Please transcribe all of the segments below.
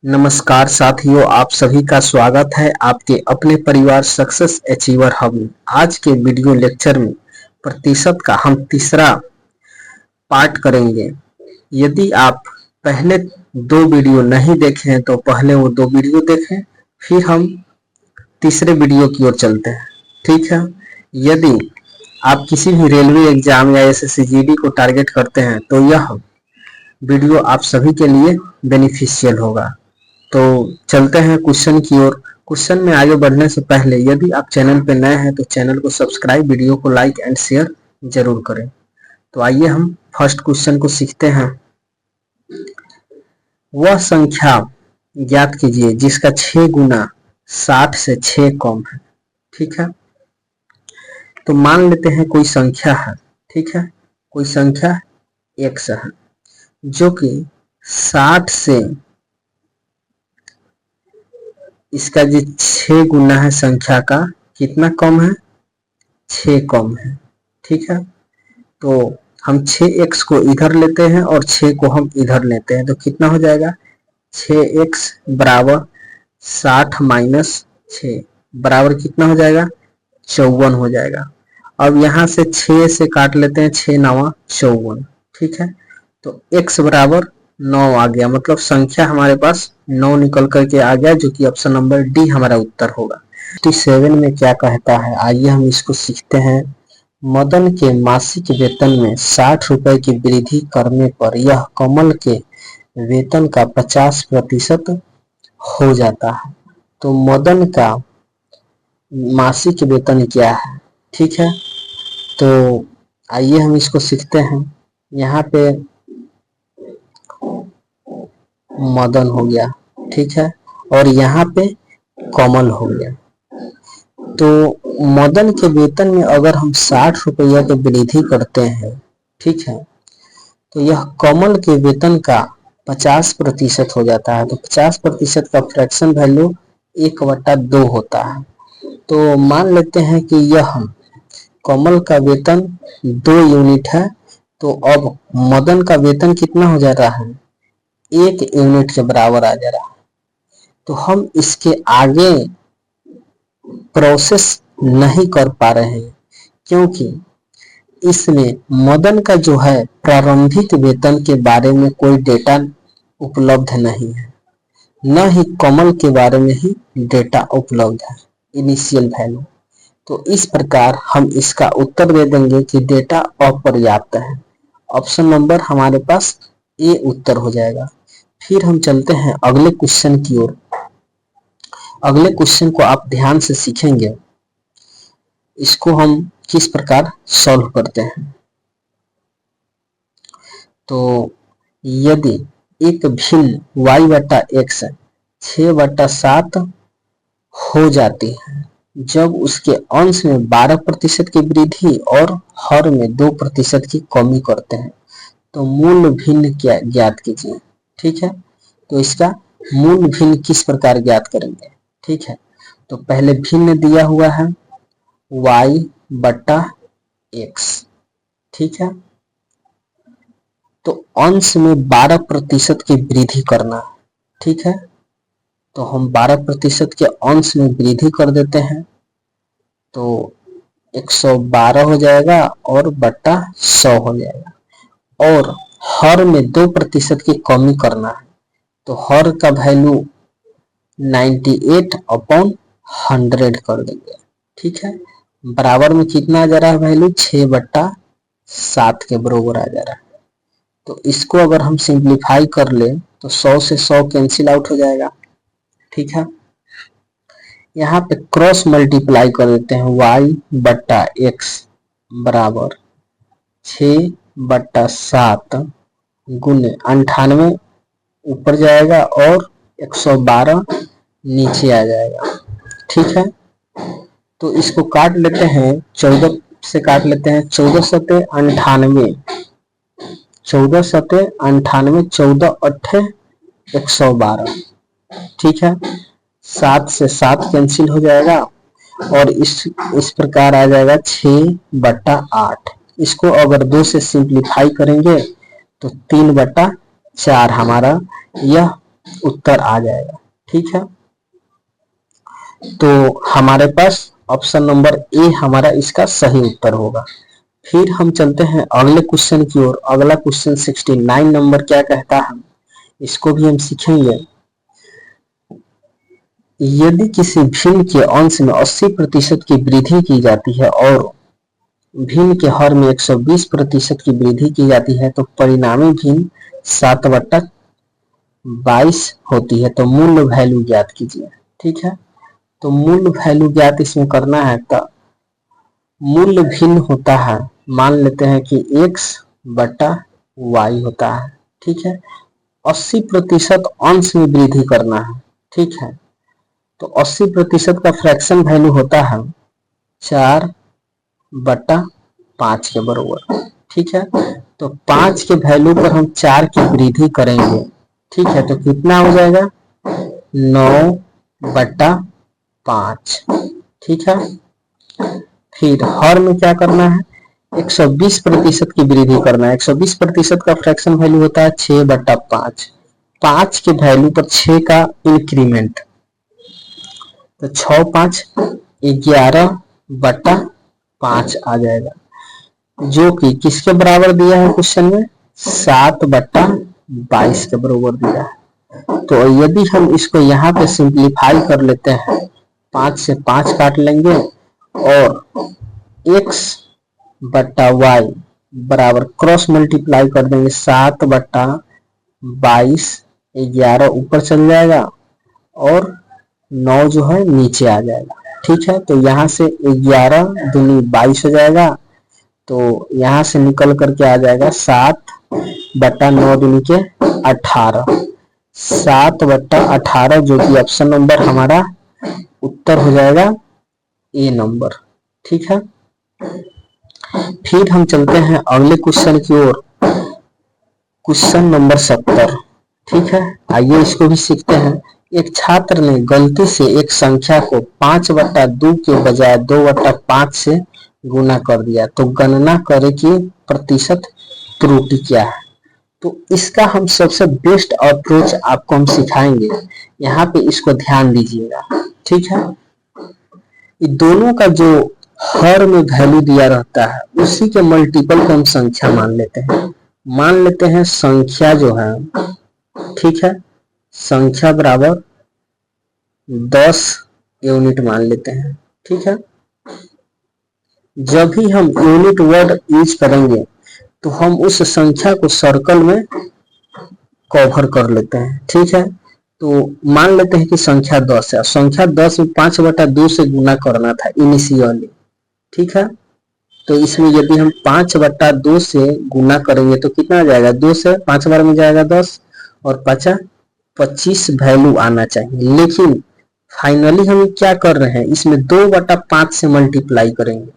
नमस्कार साथियों, आप सभी का स्वागत है आपके अपने परिवार सक्सेस अचीवर हब में। आज के वीडियो लेक्चर में प्रतिशत का हम तीसरा पार्ट करेंगे। यदि आप पहले दो वीडियो नहीं देखे हैं तो पहले वो दो वीडियो देखें, फिर हम तीसरे वीडियो की ओर चलते हैं। ठीक है। यदि आप किसी भी रेलवे एग्जाम या एसएससी जीडी को टारगेट करते हैं तो यह वीडियो आप सभी के लिए बेनिफिशियल होगा। तो चलते हैं क्वेश्चन की ओर। क्वेश्चन में आगे बढ़ने से पहले यदि आप चैनल पर नए हैं तो चैनल को सब्सक्राइब, वीडियो को लाइक एंड शेयर जरूर करें। तो आइए हम फर्स्ट क्वेश्चन को सीखते हैं। वह संख्या ज्ञात कीजिए जिसका 6 गुना 60 से 6 कम है। ठीक है। तो मान लेते हैं कोई संख्या है। ठीक है। कोई संख्या x है जो कि 60 से इसका जो 6 गुना है संख्या का कितना कम है, 6 कम है। ठीक है। तो हम 6x को इधर लेते हैं और 6 को हम इधर लेते हैं तो कितना हो जाएगा, 6x बराबर 60 माइनस 6 बराबर कितना हो जाएगा, 54 हो जाएगा। अब यहाँ से 6 से काट लेते हैं, 6 9 54। ठीक है। तो x बराबर 9 आ गया, मतलब संख्या हमारे पास 9 निकल करके आ गया, जो कि ऑप्शन नंबर डी हमारा उत्तर होगा। 57 में क्या कहता है, आइए हम इसको सीखते हैं। मदन के मासिक वेतन में 60 रुपए की वृद्धि करने पर यह कमल के वेतन का 50% हो जाता है। तो मदन का मासिक वेतन क्या है। ठीक है। तो आइए हम इसको सीखते हैं। यहाँ पे मदन हो गया, ठीक है, और यहाँ पे कमल हो गया। तो मदन के वेतन में अगर हम 60 रुपया की वृद्धि करते हैं, ठीक है, तो यह कमल के वेतन का 50% हो जाता है। तो 50% का फ्रैक्शन वैल्यू 1/2 होता है। तो मान लेते हैं कि यह कमल का वेतन 2 यूनिट है, तो अब मदन का वेतन कितना हो जा रहा है, 1 यूनिट के बराबर आ जा रहा है। तो हम इसके आगे प्रोसेस नहीं कर पा रहे हैं क्योंकि इसमें मदन का जो है प्रारंभिक वेतन के बारे में कोई डेटा उपलब्ध नहीं है, न ही कमल के बारे में ही डेटा उपलब्ध है, इनिशियल वैल्यू। तो इस प्रकार हम इसका उत्तर दे देंगे कि डेटा अपर्याप्त है। ऑप्शन नंबर हमारे पास ए उत्तर हो जाएगा। फिर हम चलते हैं अगले क्वेश्चन की ओर। अगले क्वेश्चन को आप ध्यान से सीखेंगे, इसको हम किस प्रकार सॉल्व करते हैं। तो यदि एक भिन्न y/x 6/7 हो जाती है जब उसके अंश में 12% की वृद्धि और हर में 2% की कमी करते हैं, तो मूल भिन्न क्या ज्ञात कीजिए। ठीक है। तो इसका मूल भिन्न किस प्रकार ज्ञात करेंगे। ठीक है। तो पहले भिन्न दिया हुआ है y/x। ठीक है। तो अंश में 12% की वृद्धि करना है। ठीक है। तो हम 12% के अंश में वृद्धि कर देते हैं तो 112 हो जाएगा और बट्टा 100 हो जाएगा। और हर में 2% की कमी करना है, तो हर का वैल्यू 98/100 कर देंगे। ठीक है। बराबर में कितना आ जा रहा है वैल्यू, 6/7 के बराबर आ जा रहा है। तो इसको अगर हम सिंप्लीफाई कर ले तो 100 से 100 कैंसिल आउट हो जाएगा। ठीक है। यहाँ पे क्रॉस मल्टीप्लाई कर देते हैं, y/x बराबर 6/7 गुने 98 ऊपर जाएगा और 112 नीचे आ जाएगा। ठीक है। तो इसको काट लेते हैं, 14 से काट लेते हैं, 14 सते 98, 14 सते 98, 14 8 112। ठीक है। 7 से 7 कैंसिल हो जाएगा और इस प्रकार आ जाएगा 6/8। इसको अगर 2 से सिंप्लीफाई करेंगे तो 3/4 हमारा यह उत्तर आ जाएगा। ठीक है, तो हमारे पास ऑप्शन नंबर ए हमारा इसका सही उत्तर होगा। फिर हम चलते हैं अगले क्वेश्चन की ओर। अगला क्वेश्चन 69 नंबर क्या कहता है, इसको भी हम सीखेंगे। यदि किसी भिन्न के अंश में 80% की वृद्धि की जाती है और भिन्न के हर में 120% की वृद्धि की जाती है तो परिणामी भिन्न 7/22 होती है, तो मूल्य वैल्यू ज्ञात कीजिए। ठीक है, तो मूल्य वैल्यू ज्ञात इसमें करना है। तो मूल्य भिन्न होता है, मान लेते हैं कि x/y होता है। ठीक है, 80% अंश में वृद्धि करना है। ठीक है, तो 80% का फ्रैक्शन वैल्यू होता है 4/5 के बराबर। ठीक है, तो 5 के वैल्यू पर हम 4 की वृद्धि करेंगे। ठीक है, तो कितना हो जाएगा 9/5। ठीक है, फिर हर में क्या करना है 120% की वृद्धि करना है। 120% का फ्रैक्शन वैल्यू होता है 6/5। 5 के वैल्यू पर 6 का इंक्रीमेंट, तो 6×5 11/5 आ जाएगा, जो कि किसके बराबर दिया है क्वेश्चन में 7/22 के बराबर दिया है। तो यदि हम इसको यहाँ पे सिंप्लीफाई कर लेते हैं, 5 से 5 काट लेंगे और x/y बराबर क्रॉस मल्टीप्लाई कर देंगे 7/22, 11 ऊपर चल जाएगा और 9 जो है नीचे आ जाएगा। ठीक है, तो यहाँ से 11 दूनी 22 हो जाएगा, तो यहाँ से निकल करके आ जाएगा 7/9 दूनी के 18, 7/18, जो कि ऑप्शन नंबर हमारा उत्तर हो जाएगा ए नंबर। ठीक है, फिर हम चलते हैं अगले क्वेश्चन की ओर, क्वेश्चन नंबर 70। ठीक है, आइए इसको भी सीखते हैं। एक छात्र ने गलती से एक संख्या को 5/2 के बजाय 2/5 से गुना कर दिया, तो गणना करें कि प्रतिशत त्रुटि क्या है। तो इसका हम सबसे बेस्ट अप्रोच आपको हम सिखाएंगे, यहाँ पे इसको ध्यान दीजिएगा। ठीक है, ये दोनों का जो हर में वैल्यू दिया रहता है उसी के मल्टीपल को हम संख्या मान लेते हैं। मान लेते हैं संख्या जो है, ठीक है, संख्या बराबर 10 यूनिट मान लेते हैं। ठीक है, जब भी हम यूनिट वर्ड यूज करेंगे तो हम उस संख्या को सर्कल में कवर कर लेते हैं। ठीक है, तो मान लेते हैं कि संख्या 10 है, संख्या 10 में 5/2 से गुना करना था इनिशियली। ठीक है, तो इसमें यदि हम 5/2 से गुना करेंगे तो कितना आ जाएगा, 2 से 5 बार में जाएगा 10 और 25 वैल्यू आना चाहिए। लेकिन फाइनली हम क्या कर रहे हैं, इसमें 2/5 से मल्टीप्लाई करेंगे।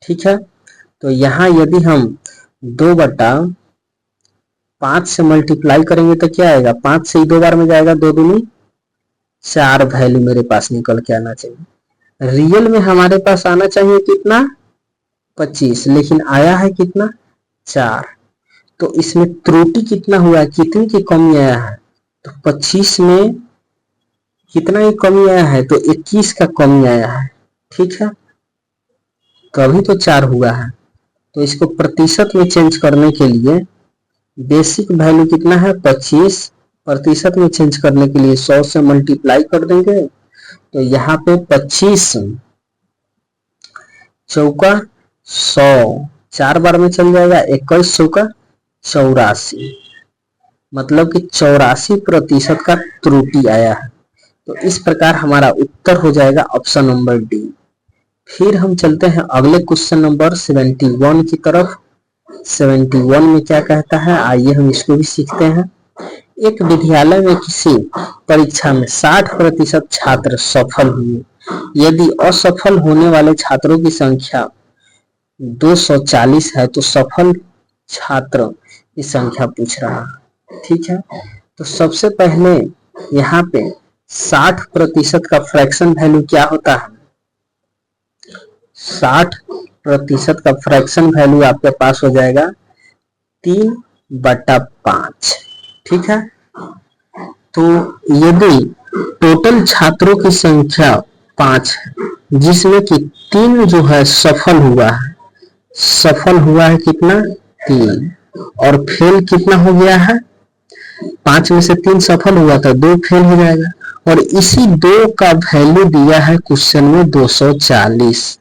ठीक है, तो यहाँ यदि हम 2/5 से मल्टीप्लाई करेंगे तो क्या आएगा, 5 से 2 बार में जाएगा, 2 दूनी 4 वैल्यू मेरे पास निकल के आना चाहिए। रियल में हमारे पास आना चाहिए कितना 25, लेकिन आया है कितना 4। तो इसमें त्रुटि कितना हुआ, कितनी की कमी आया है, तो 25 में कितना ही कमी आया है, तो 21 का कमी आया है। ठीक है, तभी तो 4 हुआ है। तो इसको प्रतिशत में चेंज करने के लिए बेसिक वैल्यू कितना है 25, प्रतिशत में चेंज करने के लिए 100 से मल्टीप्लाई कर देंगे। तो यहाँ पे 25 चौका 100 4 बार में चल जाएगा, 21 चौका 84, मतलब कि 84% का त्रुटि आया है। तो इस प्रकार हमारा उत्तर हो जाएगा ऑप्शन नंबर डी। फिर हम चलते हैं अगले क्वेश्चन नंबर 71 की तरफ। 71 में क्या कहता है, आइए हम इसको भी सीखते हैं। एक विद्यालय में किसी परीक्षा में 60% छात्र सफल हुए, यदि असफल होने वाले छात्रों की संख्या 240 है तो सफल छात्र की संख्या पूछ रहा है। ठीक है, तो सबसे पहले यहाँ पे 60% का फ्रैक्शन वैल्यू क्या होता है, 60% का फ्रैक्शन वैल्यू आपके पास हो जाएगा 3/5। ठीक है, तो यदि टोटल छात्रों की संख्या 5 है जिसमें कि 3 जो है सफल हुआ है कितना 3 और फेल कितना हो गया है 5 में से 3 सफल हुआ था 2 फेल हो जाएगा और इसी 2 का वैल्यू दिया है क्वेश्चन में 240।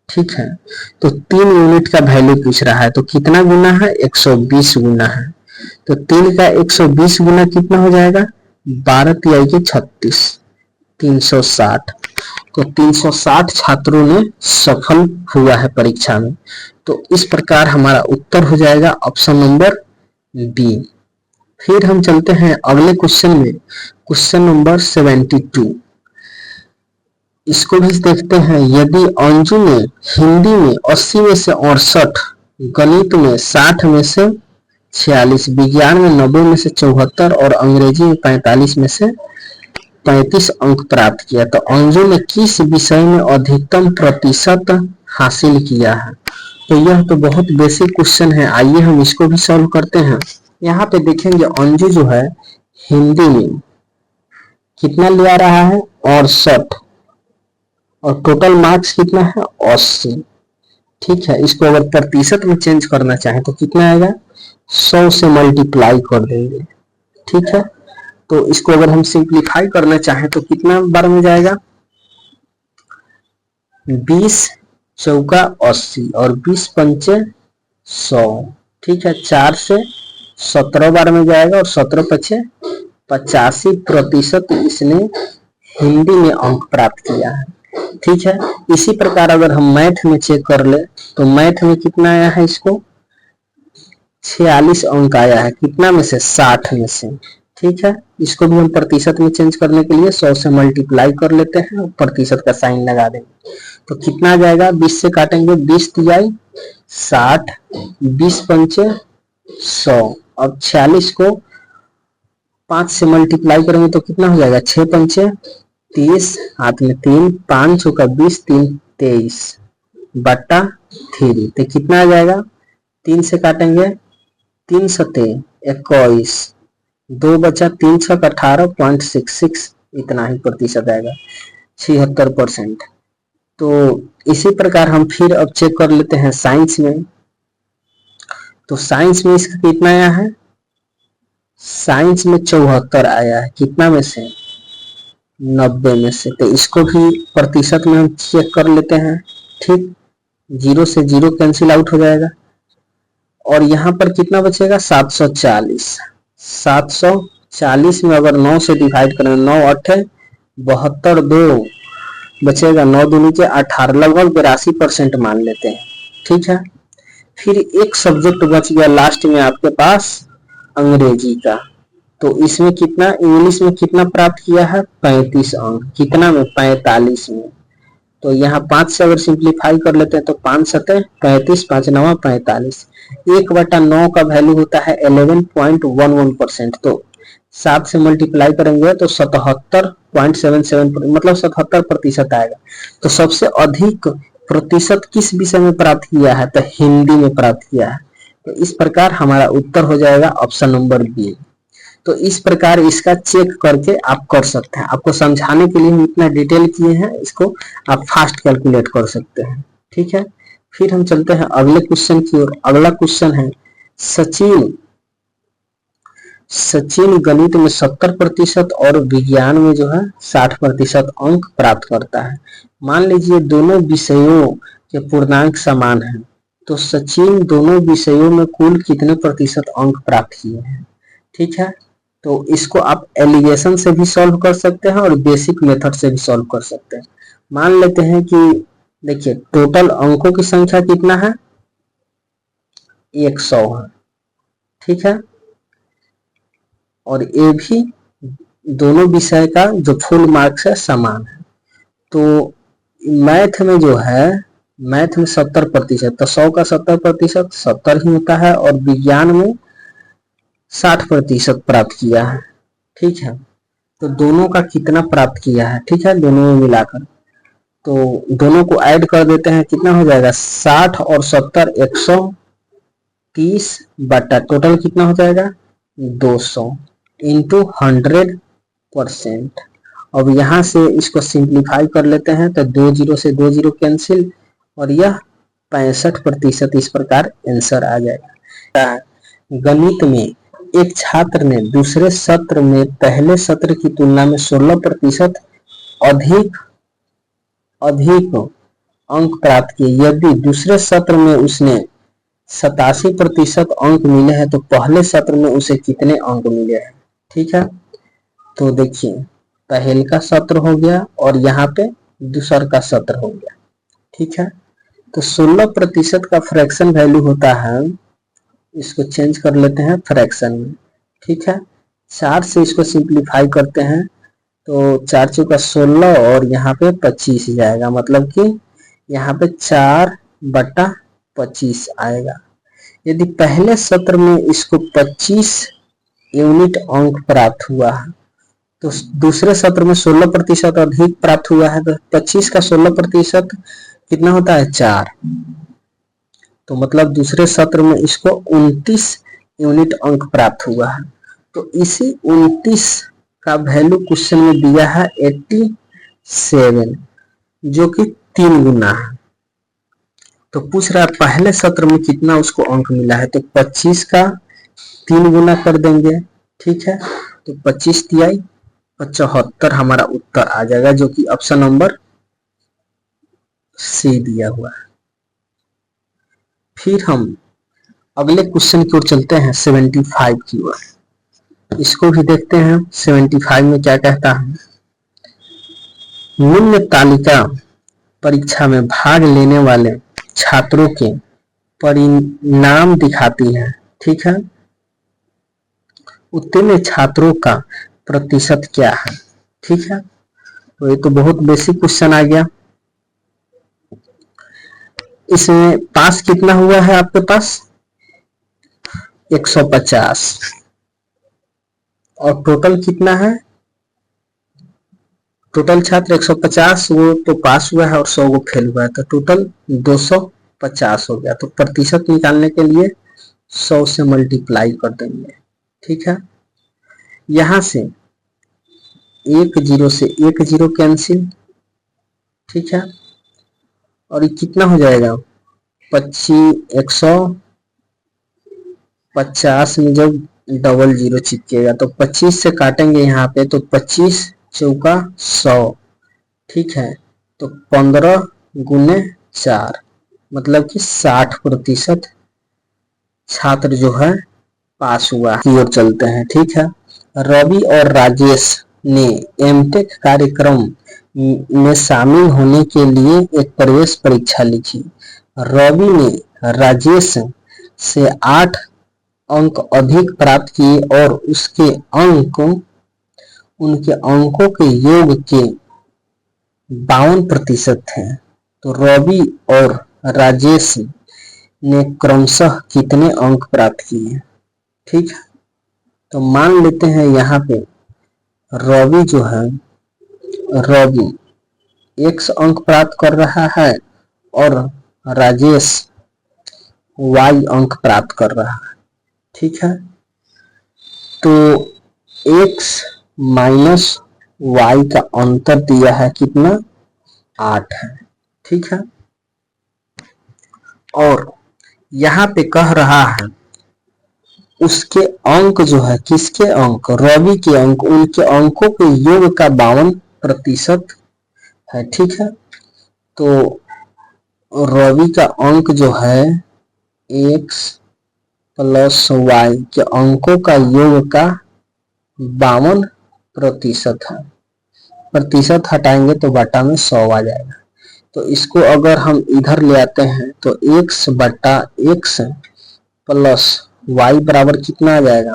ठीक है, तो 3 यूनिट का वैल्यू पूछ रहा है तो कितना गुना है 120 गुना है। तो 3 का 120 गुना कितना हो जाएगा 12 तिहाई के 36 360। तो 360 छात्रों ने सफल हुआ है परीक्षा में। तो इस प्रकार हमारा उत्तर हो जाएगा ऑप्शन नंबर बी। फिर हम चलते हैं अगले क्वेश्चन में, क्वेश्चन नंबर 72। इसको भी देखते हैं। यदि अंजू ने हिंदी में 80 में से 68, गणित में 60 में से 46, विज्ञान में 90 में से 74 और अंग्रेजी में 45 में से 35 अंक प्राप्त किया, तो अंजू ने किस विषय में अधिकतम प्रतिशत हासिल किया है। तो यह तो बहुत बेसिक क्वेश्चन है, आइए हम इसको भी सॉल्व करते हैं। यहाँ पे देखेंगे अंजू जो है हिंदी में कितना ले आ रहा है 68 और टोटल मार्क्स कितना है 80। ठीक है, इसको अगर प्रतिशत में चेंज करना चाहे तो कितना आएगा 100 से मल्टीप्लाई कर देंगे। ठीक है, तो इसको अगर हम सिंप्लीफाई करना चाहें तो कितना बार में जाएगा 20 चौका 80 और 20 पंचे 100। ठीक है, 4 से 17 बार में जाएगा और 17 पचे 85% इसने हिंदी में अंक प्राप्त किया है। ठीक है, इसी प्रकार अगर हम मैथ में चेक कर ले तो मैथ में कितना आया है इसको 46 अंक आया है, कितना में से 60 में से। ठीक है, इसको भी हम प्रतिशत में चेंज करने के लिए 100 से मल्टीप्लाई कर लेते हैं और प्रतिशत का साइन लगा देंगे तो कितना आ जाएगा 20 से काटेंगे 20 तिहाई 60, 20 पंचे 100। अब 46 को 5 से मल्टीप्लाई करेंगे तो कितना हो जाएगा 6 पंचे 30, हाथ में 3, 5 चौका 20, 3 23 बट्टा 3। तो कितना आ जाएगा 3 से काटेंगे 3 सते 21, 2 बचा 3 छक 18.66, इतना ही प्रतिशत आएगा 76%। तो इसी प्रकार हम फिर अब चेक कर लेते हैं साइंस में। तो साइंस में इसका कितना आया है साइंस में 74 आया है, कितना में से 90 में से। तो इसको भी प्रतिशत में हम चेक कर लेते हैं। ठीक, 0 से 0 कैंसिल आउट हो जाएगा और यहाँ पर कितना बचेगा 740। 740 में अगर 9 से डिवाइड करें 9 8 72, 2 बचेगा 9 दूनी के 18, लगभग 82% मान लेते हैं। ठीक है, फिर एक सब्जेक्ट बच गया लास्ट में आपके पास अंग्रेजी का। तो इसमें कितना इंग्लिश में कितना प्राप्त किया है 35 अंक, कितना में 45 में। तो यहाँ 5 से अगर सिंप्लीफाई कर लेते हैं तो 5 सतह 35, 5 9 45, 1/9 का वैल्यू होता है 11.11%। तो 7 से मल्टीप्लाई करेंगे तो 77.77 मतलब 77% आएगा। तो सबसे अधिक प्रतिशत किस विषय में प्राप्त किया है तो हिंदी में प्राप्त किया है। तो इस प्रकार हमारा उत्तर हो जाएगा ऑप्शन नंबर बी। तो इस प्रकार इसका चेक करके आप कर सकते हैं। आपको समझाने के लिए हम इतना डिटेल किए हैं, इसको आप फास्ट कैलकुलेट कर सकते हैं। ठीक है, फिर हम चलते हैं अगले क्वेश्चन की ओर। अगला क्वेश्चन है सचिन गणित में 70% और विज्ञान में जो है 60% अंक प्राप्त करता है। मान लीजिए दोनों विषयों के पूर्णांक समान हैं, तो सचिन दोनों विषयों में कुल कितने प्रतिशत अंक प्राप्त किए हैं। ठीक है, तो इसको आप एलिगेशन से भी सॉल्व कर सकते हैं और बेसिक मेथड से भी सॉल्व कर सकते हैं। मान लेते हैं कि देखिए टोटल अंकों की संख्या कितना है 100 है। ठीक है, और ये भी दोनों विषय का जो फुल मार्क्स है समान है। तो मैथ में जो है मैथ में 70%, तो 100 का 70% 70 ही होता है और विज्ञान में 60% प्राप्त किया है। ठीक है, तो दोनों का कितना प्राप्त किया है। ठीक है, दोनों में मिलाकर तो दोनों को ऐड कर देते हैं, कितना हो जाएगा 60 और 70 130 बटा टोटल कितना हो जाएगा 200 इंटू 100 परसेंट। अब यहाँ से इसको सिंप्लीफाई कर लेते हैं तो 2 जीरो से 2 जीरो कैंसिल और यह 65% इस प्रकार आंसर आ जाएगा। गणित में एक छात्र ने दूसरे सत्र में पहले सत्र की तुलना में 16% अधिक अंक प्राप्त किए। यदि दूसरे सत्र में उसने 87% अंक मिले हैं तो पहले सत्र में उसे कितने अंक मिले हैं। ठीक है, तो देखिए पहले का सत्र हो गया और यहाँ पे दूसरा का सत्र हो गया। ठीक है, तो 16% का फ्रैक्शन वैल्यू होता है, इसको चेंज कर लेते हैं फ्रैक्शन में। ठीक है, 4 से इसको सिंप्लीफाई करते हैं तो 4 चौका 16 और यहाँ पे 25 जाएगा, मतलब कि यहाँ पे 4/25 आएगा। यदि पहले सत्र में इसको 25 यूनिट अंक प्राप्त हुआ है तो दूसरे सत्र में 16% अधिक प्राप्त हुआ है, तो 25 का 16% कितना होता है 4, तो मतलब दूसरे सत्र में इसको 29 यूनिट अंक प्राप्त हुआ है। तो इसी 29 का वैल्यू क्वेश्चन में दिया है 87, जो कि 3 गुना है। तो पूछ रहा है पहले सत्र में कितना उसको अंक मिला है, तो 25 का 3 गुना कर देंगे। ठीक है, तो 25 तिहाई 75 हमारा उत्तर आ जाएगा, जो कि ऑप्शन नंबर सी दिया हुआ है। फिर हम अगले क्वेश्चन की ओर चलते हैं 75 की ओर, इसको भी देखते हैं 75 में क्या कहता है। निम्न तालिका परीक्षा में भाग लेने वाले छात्रों के परिणाम दिखाती है। ठीक है, उत्तीर्ण छात्रों का प्रतिशत क्या है। ठीक है, तो ये तो बहुत बेसिक क्वेश्चन आ गया। इसमें पास कितना हुआ है आपके पास 150 और टोटल कितना है, टोटल छात्र 150, वो तो पास हुआ है और 100 वो फेल हुआ है, तो टोटल 250 हो गया। तो प्रतिशत निकालने के लिए 100 से मल्टीप्लाई कर देंगे। ठीक है, यहां से 1 जीरो से 1 जीरो कैंसिल। ठीक है, और ये कितना हो जाएगा 150 में जब डबल जीरो चिपकेगा तो 25 से काटेंगे यहाँ पे, तो 25 चौका 100। ठीक है, तो 15 गुने 4, मतलब कि 60% छात्र जो है पास हुआ की ओर चलते हैं। ठीक है, रवि और राजेश ने एमटेक कार्यक्रम में शामिल होने के लिए एक प्रवेश परीक्षा लिखी। रवि ने राजेश से 8 अंक अधिक प्राप्त किए और उनके अंकों के योग के 52% थे। तो रवि और राजेश ने क्रमशः कितने अंक प्राप्त किए। ठीक है, तो मान लेते हैं यहाँ पे रवि जो है, रवि x अंक प्राप्त कर रहा है और राजेश y अंक प्राप्त कर रहा है। ठीक है, तो x माइनस y का अंतर दिया है कितना 8 है। ठीक है, और यहाँ पे कह रहा है उसके अंक जो है, किसके अंक, रवि के अंक, उनके अंकों के योग का 52% है। ठीक है, तो रवि का अंक जो है x प्लस y के अंकों का योग का 52% है। प्रतिशत हटाएंगे तो बटा में 100 आ जाएगा। तो इसको अगर हम इधर ले आते हैं तो x बटा x प्लस y बराबर कितना आ जाएगा,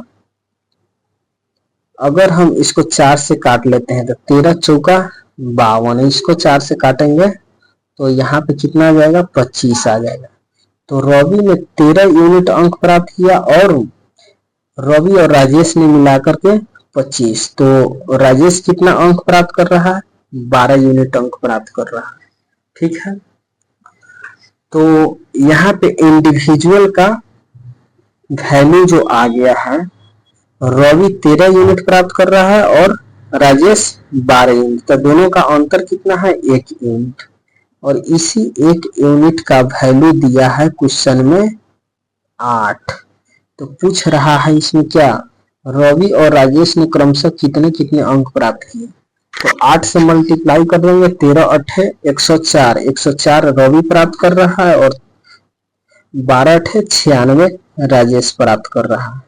अगर हम इसको 4 से काट लेते हैं तो 13 चौका 52, इसको 4 से काटेंगे तो यहाँ पे कितना आ जाएगा 25 आ जाएगा। तो रवि ने 13 यूनिट अंक प्राप्त किया और रवि और राजेश ने मिलाकर के 25, तो राजेश कितना अंक प्राप्त कर रहा है 12 यूनिट अंक प्राप्त कर रहा है। ठीक है, तो यहाँ पे इंडिविजुअल का वैल्यू जो आ गया है, रवि 13 यूनिट प्राप्त कर रहा है और राजेश 12 यूनिट। तो दोनों का अंतर कितना है? 1 यूनिट। और इसी 1 यूनिट का वैल्यू दिया है क्वेश्चन में 8। तो पूछ रहा है इसमें क्या, रवि और राजेश ने क्रमशः कितने कितने अंक प्राप्त किए। तो 8 से मल्टीप्लाई कर देंगे, 13 अठे 104, 104 रवि प्राप्त कर रहा है और 12 अठे 96 राजेश प्राप्त कर रहा है।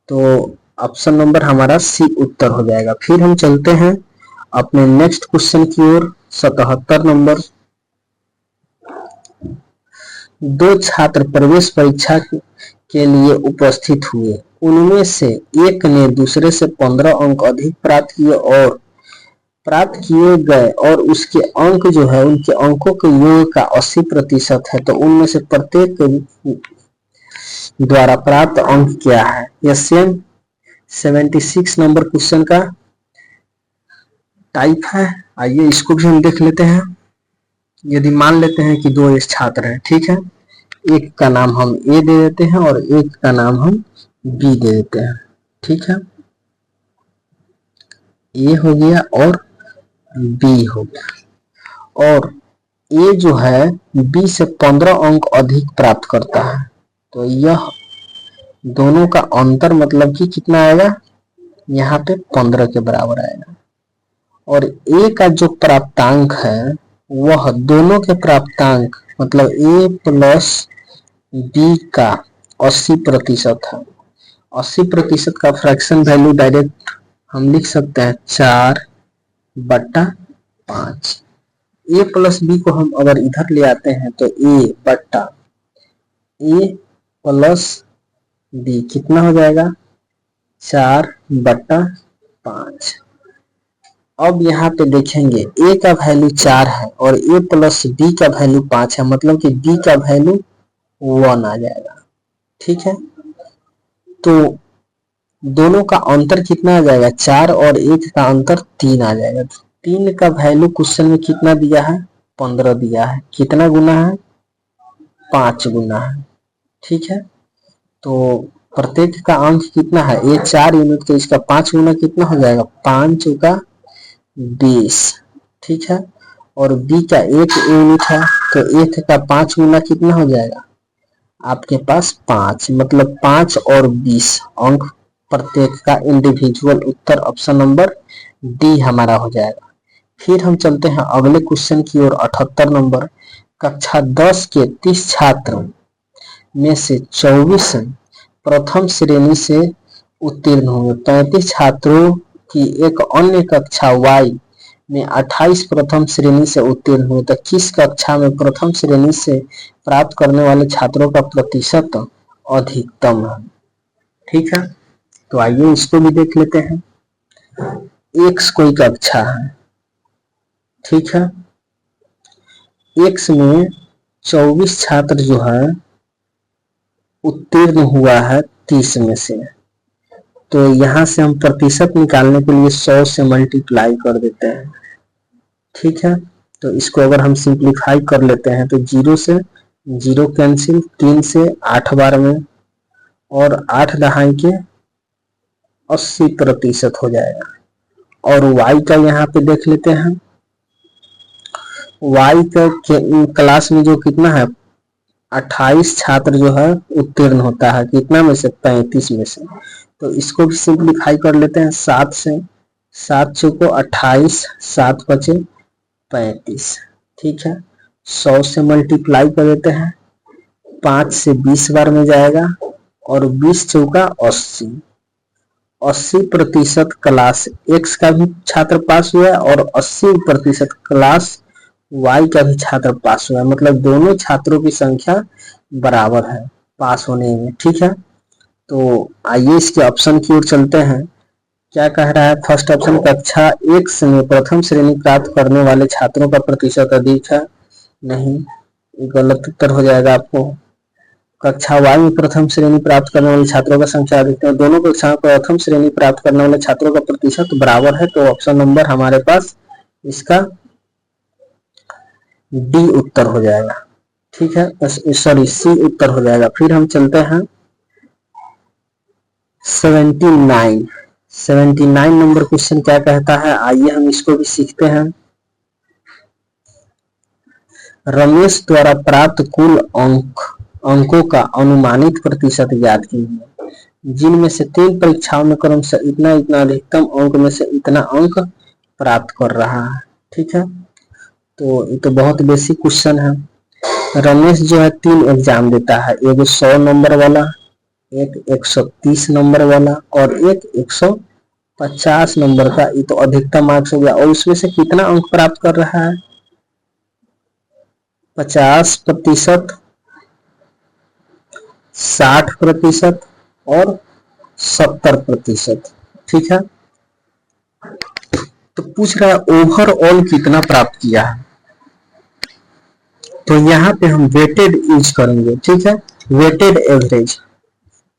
तो ऑप्शन नंबर हमारा सी उत्तर हो जाएगा। फिर हम चलते हैं अपने नेक्स्ट क्वेश्चन की ओर। 77 नंबर, 2 छात्र प्रवेश परीक्षा के लिए उपस्थित हुए। उनमें से एक ने दूसरे से 15 अंक अधिक प्राप्त किए गए और उसके अंक जो है, उनके अंकों के योग का 80% है। तो उनमें से प्रत्येक द्वारा प्राप्त अंक क्या है? यह सेम 76 नंबर क्वेश्चन का टाइप है। आइए इसको भी हम देख लेते हैं। यदि मान लेते हैं कि 2 छात्र हैं, ठीक है, एक का नाम हम ए दे देते हैं और एक का नाम हम बी दे देते हैं, ठीक है। ए हो गया और बी हो गया, और ए जो है बी से 15 अंक अधिक प्राप्त करता है। तो यह दोनों का अंतर मतलब कि कितना आएगा, यहाँ पे 15 के बराबर आएगा। और ए का जो प्राप्तांक है वह दोनों के प्राप्तांक मतलब ए प्लस बी का 80% है। 80% का फ्रैक्शन वैल्यू डायरेक्ट हम लिख सकते हैं 4/5। ए प्लस बी को हम अगर इधर ले आते हैं तो ए प्लस बी कितना हो जाएगा, 4/5। अब यहाँ पे देखेंगे ए का वैल्यू 4 है और ए प्लस बी का वैल्यू 5 है, मतलब कि बी का वैल्यू 1 आ जाएगा, ठीक है। तो दोनों का अंतर कितना आ जाएगा, 4 और 1 का अंतर 3 आ जाएगा। 3 का वैल्यू क्वेश्चन में कितना दिया है, 15 दिया है। कितना गुना है, 5 गुना है, ठीक है। तो प्रत्येक का अंक कितना है, ये 4 यूनिट, तो इसका 5 गुना कितना हो जाएगा, 5 चौका 20, ठीक है। और बी का 1 यूनिट है, तो 1 का 5 गुना कितना हो जाएगा आपके पास 5, मतलब 5 और 20 अंक प्रत्येक का इंडिविजुअल उत्तर ऑप्शन नंबर डी हमारा हो जाएगा। फिर हम चलते हैं अगले क्वेश्चन की ओर। 78 नंबर, कक्षा 10 के 30 छात्रों में से 24 प्रथम श्रेणी से उत्तीर्ण हुए। 35 छात्रों की एक अन्य कक्षा y में 28 प्रथम श्रेणी से उत्तीर्ण हुए। तो किस कक्षा में प्रथम श्रेणी से प्राप्त करने वाले छात्रों का प्रतिशत अधिकतम है, ठीक है। तो आइए इसको भी देख लेते हैं। x कोई कक्षा है, ठीक है। x में 24 छात्र जो है उत्तीर्ण हुआ है 30 में से। तो यहां से हम प्रतिशत निकालने के लिए 100 से मल्टीप्लाई कर देते हैं, ठीक है। तो इसको अगर हम सिंप्लीफाई कर लेते हैं तो 0 से 0 कैंसिल, 3 से 8 बार में, और 8 दहाई के 80% हो जाएगा। और y का यहाँ पे देख लेते हैं। y का क्लास में जो कितना है, 28 छात्र जो है उत्तीर्ण होता है, कितना में से, 35 में से। तो इसको भी सिंप्लीफाई कर लेते हैं 7 से, 7 चौको 28, 7 बचे 35, ठीक है। 100 से मल्टीप्लाई कर देते हैं, 5 से 20 बार में जाएगा, और 20 चौका 80, 80% क्लास x का भी छात्र पास हुआ है और 80% क्लास y का भी छात्र पास हुआ है, मतलब दोनों छात्रों की संख्या बराबर है पास होने में, ठीक है। तो आइए इसके ऑप्शन की ओर चलते हैं। क्या कह रहा है, फर्स्ट ऑप्शन, कक्षा x में प्रथम श्रेणी प्राप्त करने वाले छात्रों का प्रतिशत अधिक है। नहीं, गलत उत्तर हो जाएगा आपको। कक्षा y में प्रथम श्रेणी प्राप्त करने वाले छात्रों का संख्या अधिक है। दोनों कक्षाओं में प्रथम श्रेणी प्राप्त करने वाले छात्रों का प्रतिशत बराबर है। तो ऑप्शन नंबर हमारे पास इसका डी उत्तर हो जाएगा, ठीक है, सॉरी सी उत्तर हो जाएगा। फिर हम चलते हैं 79 79 नंबर क्वेश्चन क्या कहता है, आइए हम इसको भी सीखते हैं। रमेश द्वारा प्राप्त कुल अंकों का अनुमानित प्रतिशत ज्ञात कीजिए, जिनमें से 3 परीक्षाओं में क्रमशः इतना इतना अधिकतम अंक में से इतना अंक प्राप्त कर रहा है। ठीक है, तो ये तो बहुत बेसिक क्वेश्चन है। रमेश जो है 3 एग्जाम देता है, एक 100 नंबर वाला, एक 130 नंबर वाला और एक 150 नंबर का। ये तो अधिकतम मार्क्स हो गया। और उसमें से कितना अंक प्राप्त कर रहा है, 50%, 60% और 70%। ठीक है, तो पूछ रहा है ओवरऑल कितना प्राप्त किया है, तो यहाँ पे हम वेटेड यूज करेंगे। ठीक है, वेटेड एवरेज।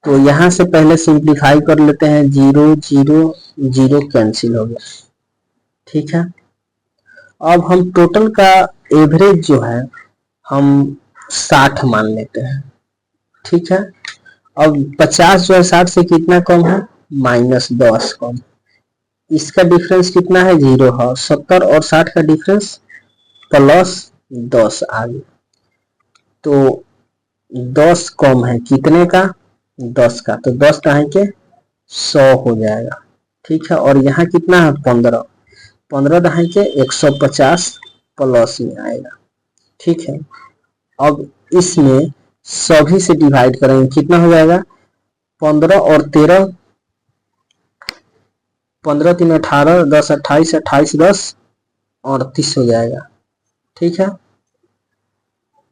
तो यहाँ से पहले सिंप्लीफाई कर लेते हैं, 0 0 0 कैंसिल हो गया। ठीक है, अब हम टोटल का एवरेज जो है हम 60 मान लेते हैं। ठीक है, अब 50 जो है 60 से कितना कम है, -10 कम। इसका डिफरेंस कितना है, 0 है। 70 और 60 का डिफरेंस +10 आ गया। तो 10 कम है कितने का, 10 का। तो 10 का है के 100 हो जाएगा। ठीक है, और यहाँ कितना है, 15 है के 150 प्लस में आएगा। ठीक है, अब इसमें सभी से डिवाइड करेंगे, कितना हो जाएगा, 15 और 13, 15 3 18, 10 28, 28 10 38 हो जाएगा। ठीक है,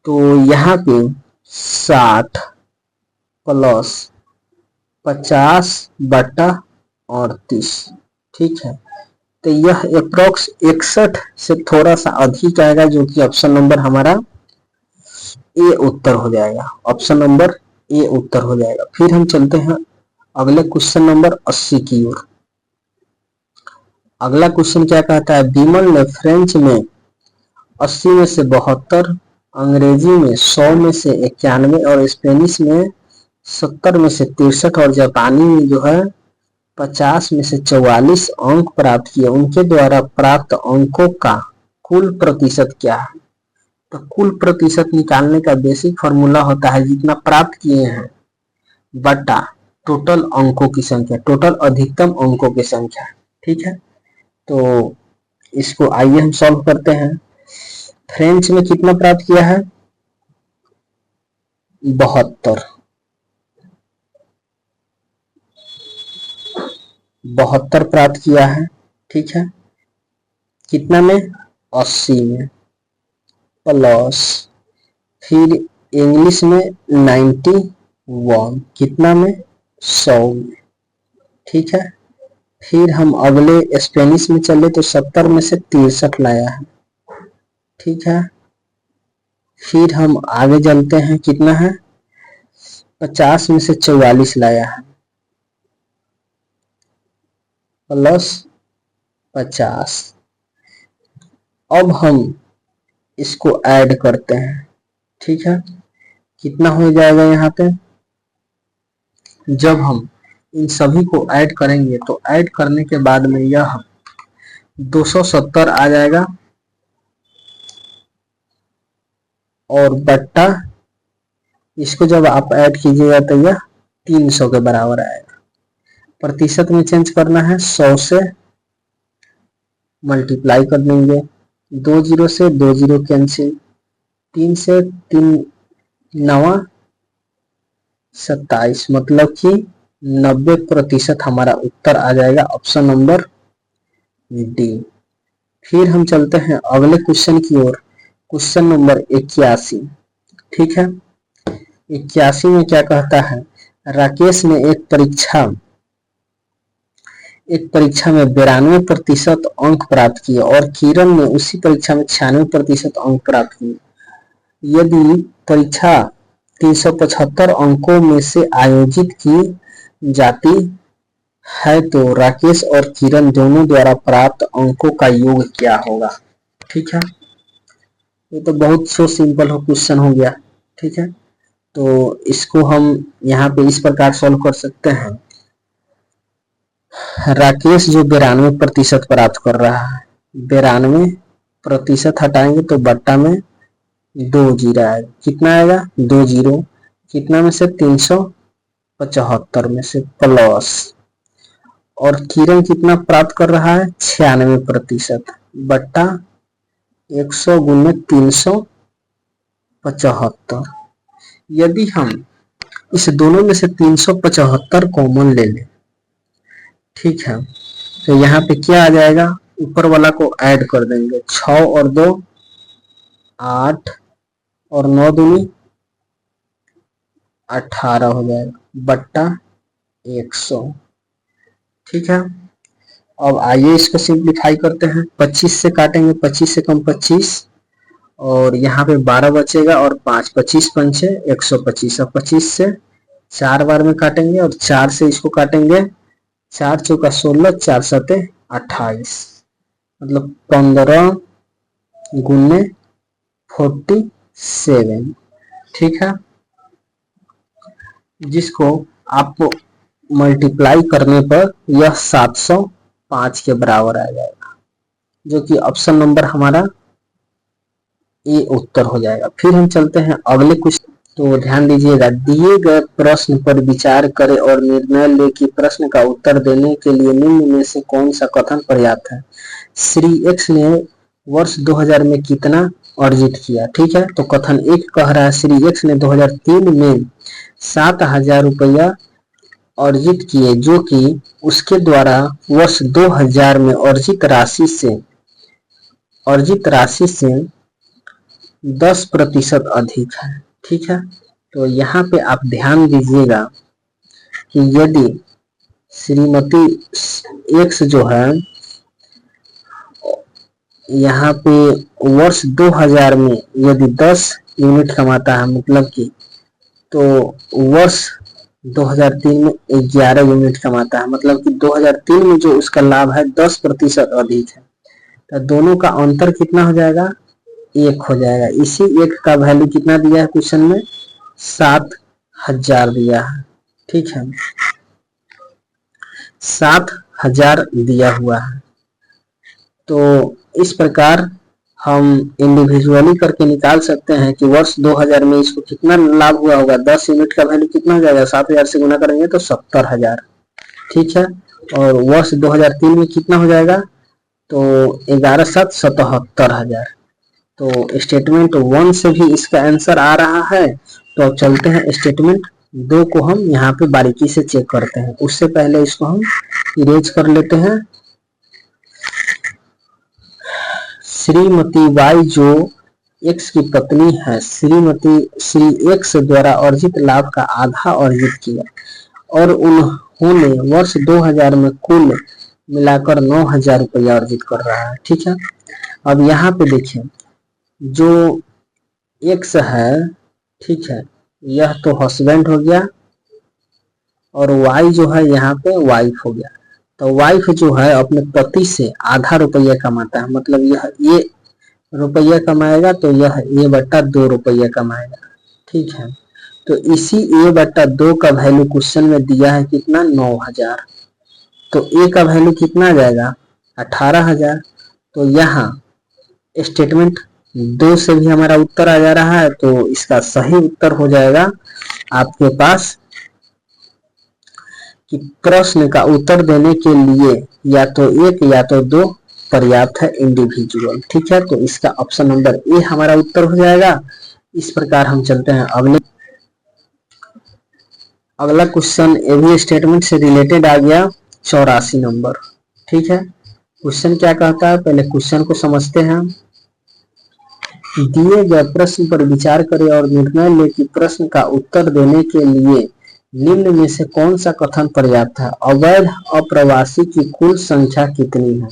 तो यहाँ पे 60 प्लस 50/38। ठीक है, तो यह अप्रोक्स 61 से थोड़ा सा अधिक आएगा, जो कि ऑप्शन नंबर हमारा ए उत्तर हो जाएगा। ऑप्शन नंबर ए उत्तर हो जाएगा। फिर हम चलते हैं अगले क्वेश्चन नंबर 80 की ओर। अगला क्वेश्चन क्या कहता है, विमल ने फ्रेंच में 80 में से 72, अंग्रेजी में 100 में से 91 और स्पेनिश में 70 में से 63 और जापानी में जो है 50 में से 44 अंक प्राप्त किए। उनके द्वारा प्राप्त अंकों का कुल प्रतिशत क्या है। तो कुल प्रतिशत निकालने का बेसिक फॉर्मूला होता है जितना प्राप्त किए हैं बटा टोटल अंकों की संख्या, टोटल अधिकतम अंकों की संख्या। ठीक है, तो इसको आइए हम सॉल्व करते हैं। फ्रेंच में कितना प्राप्त किया है, 72 प्राप्त किया है। ठीक है, कितना में, 80 में, प्लस फिर इंग्लिश में 91, कितना में, 100 में। ठीक है, फिर हम अगले स्पेनिश में चले तो 70 में से 63 लाया है। ठीक है, फिर हम आगे चलते हैं, कितना है, 50 में से 44 लाया है, प्लस 50। अब हम इसको ऐड करते हैं। ठीक है, कितना हो जाएगा, यहाँ पे जब हम इन सभी को ऐड करेंगे तो ऐड करने के बाद में यह 270 आ जाएगा और बट्टा इसको जब आप ऐड कीजिएगा तो यह 300 के बराबर आएगा। प्रतिशत में चेंज करना है, 100 से मल्टीप्लाई कर देंगे, 2 0 से 2 0 कैंसिल, 3 से 3 9 27, मतलब कि 90% हमारा उत्तर आ जाएगा, ऑप्शन नंबर डी। फिर हम चलते हैं अगले क्वेश्चन की ओर, क्वेश्चन नंबर 81। ठीक है, 81 में क्या कहता है, राकेश ने एक परीक्षा में 92% अंक प्राप्त किए और किरण ने उसी परीक्षा में 96% अंक प्राप्त किए। यदि परीक्षा 375 अंकों में से आयोजित की जाती है तो राकेश और किरण दोनों द्वारा प्राप्त अंकों का योग क्या होगा। ठीक है, ये तो बहुत सो सिंपल हो क्वेश्चन हो गया। ठीक है, तो इसको हम यहाँ पे इस प्रकार सॉल्व कर सकते हैं। राकेश जो 92% प्राप्त कर रहा है, 92% हटाएंगे तो बट्टा में 2 जीरो आएगा, कितना आएगा 2 जीरो, कितना में से 375 में से प्लस, और किरण कितना प्राप्त कर रहा है 96% बट्टा 100 गुने 375। यदि हम इस दोनों में से 375 कॉमन ले लें, ठीक है, तो यहाँ पे क्या आ जाएगा, ऊपर वाला को ऐड कर देंगे, 6 और 2 8 और 9 दूनी 18 हो जाएगा बट्टा 100। ठीक है, अब आइए इसको सिंप्लीफाई करते हैं, 25 से काटेंगे, 25 से कम 25 और यहाँ पे 12 बचेगा और 5 25 पंचे 125, अब 25 से 4 बार में काटेंगे और 4 से इसको काटेंगे, 4 चौका 16, 4 सते 28, मतलब 15 गुने 47। ठीक है, जिसको आपको मल्टीप्लाई करने पर यह 705 के बराबर आ जाएगा, जो कि ऑप्शन नंबर हमारा ए उत्तर हो जाएगा। फिर हम चलते हैं अगले कुछ, तो ध्यान दीजिएगा, दिए गए प्रश्न पर विचार करें और निर्णय लें कि प्रश्न का उत्तर देने के लिए निम्न में से कौन सा कथन पर्याप्त है। श्री एक्स ने वर्ष 2000 में कितना अर्जित किया। ठीक है, तो कथन एक कह रहा है श्री एक्स ने 2003 में 7,000 रुपया अर्जित किए, जो कि उसके द्वारा वर्ष 2000 में अर्जित राशि से 10% अधिक है। ठीक है, तो यहाँ पे आप ध्यान दीजिएगा कि यदि श्रीमती एक्स जो है यहाँ पे वर्ष 2000 में यदि 10 यूनिट कमाता है, मतलब कि तो वर्ष 2003 में 11 यूनिट कमाता है, मतलब कि 2003 में जो उसका लाभ है 10% अधिक है, तो दोनों का अंतर कितना हो जाएगा, 1 हो जाएगा। इसी 1 का वैल्यू कितना दिया है क्वेश्चन में, 7,000 दिया है। ठीक है, 7,000 दिया हुआ है, तो इस प्रकार हम इंडिविजुअली करके निकाल सकते हैं कि वर्ष 2000 में इसको कितना लाभ हुआ होगा, 10 यूनिट का वैल्यू कितना हो जाएगा, 7,000 से गुना करेंगे तो 70,000। ठीक है, और वर्ष 2003 में कितना हो जाएगा, तो 11/7 77,000। तो स्टेटमेंट 1 से भी इसका आंसर आ रहा है। तो अब चलते हैं स्टेटमेंट 2 को हम यहाँ पे बारीकी से चेक करते हैं। उससे पहले इसको हम इरेज कर लेते हैं। श्रीमती वाई जो एक्स की पत्नी है, श्री एक्स द्वारा अर्जित लाभ का आधा अर्जित किया और उन्होंने वर्ष 2000 में कुल मिलाकर 9,000 रुपया अर्जित कर रहा है। ठीक है, अब यहाँ पे देखिए, जो एक्स है, ठीक है, यह तो हस्बैंड हो गया और वाई जो है यहाँ पे वाइफ हो गया। तो वाइफ जो है अपने पति से आधा रुपया कमाता है, मतलब यह ये रुपया कमाएगा तो यह a/2 रुपया कमाएगा। ठीक है, तो इसी a/2 का वैल्यू क्वेश्चन में दिया है कितना, 9,000, तो a का वैल्यू कितना आ जाएगा, 18,000। तो यहाँ स्टेटमेंट 2 से भी हमारा उत्तर आ जा रहा है, तो इसका सही उत्तर हो जाएगा आपके पास कि प्रश्न का उत्तर देने के लिए या तो 1 या तो 2 पर्याप्त है इंडिविजुअल। ठीक है, तो इसका ऑप्शन नंबर ए हमारा उत्तर हो जाएगा। इस प्रकार हम चलते हैं अगला क्वेश्चन, ए भी स्टेटमेंट से रिलेटेड आ गया, 84 नंबर। ठीक है, क्वेश्चन क्या कहता है, पहले क्वेश्चन को समझते हैं। दिए गए प्रश्न पर विचार करें और निर्णय लें कि प्रश्न का उत्तर देने के लिए निम्न में से कौन सा कथन पर्याप्त है। अवैध अप्रवासी की कुल संख्या कितनी है,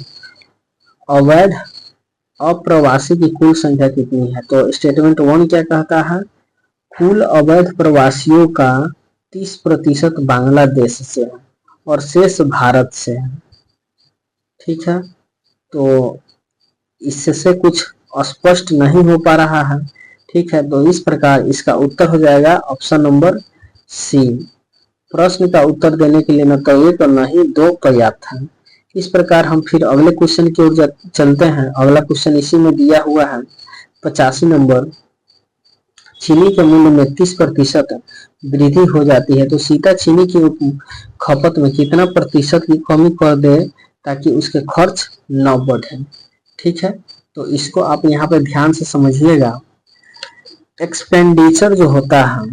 अवैध अप्रवासी की कुल संख्या कितनी है। तो स्टेटमेंट 1 क्या कहता है, कुल अवैध प्रवासियों का 30% बांग्लादेश से है और शेष भारत से है। ठीक है, तो इससे कुछ स्पष्ट नहीं हो पा रहा है। ठीक है, तो इस प्रकार इसका उत्तर हो जाएगा ऑप्शन नंबर सी, प्रश्न का उत्तर देने के लिए न तो एक और न ही दो पर्याप्त है। इस प्रकार हम फिर अगले क्वेश्चन की ओर चलते हैं। अगला क्वेश्चन इसी में दिया हुआ है 85 नंबर। चीनी के मूल्य में 30% वृद्धि हो जाती है तो सीता चीनी की खपत में कितना प्रतिशत की कमी कर दे ताकि उसके खर्च न बढ़े। ठीक है, तो इसको आप यहाँ पे ध्यान से समझिएगा। एक्सपेंडिचर जो होता है,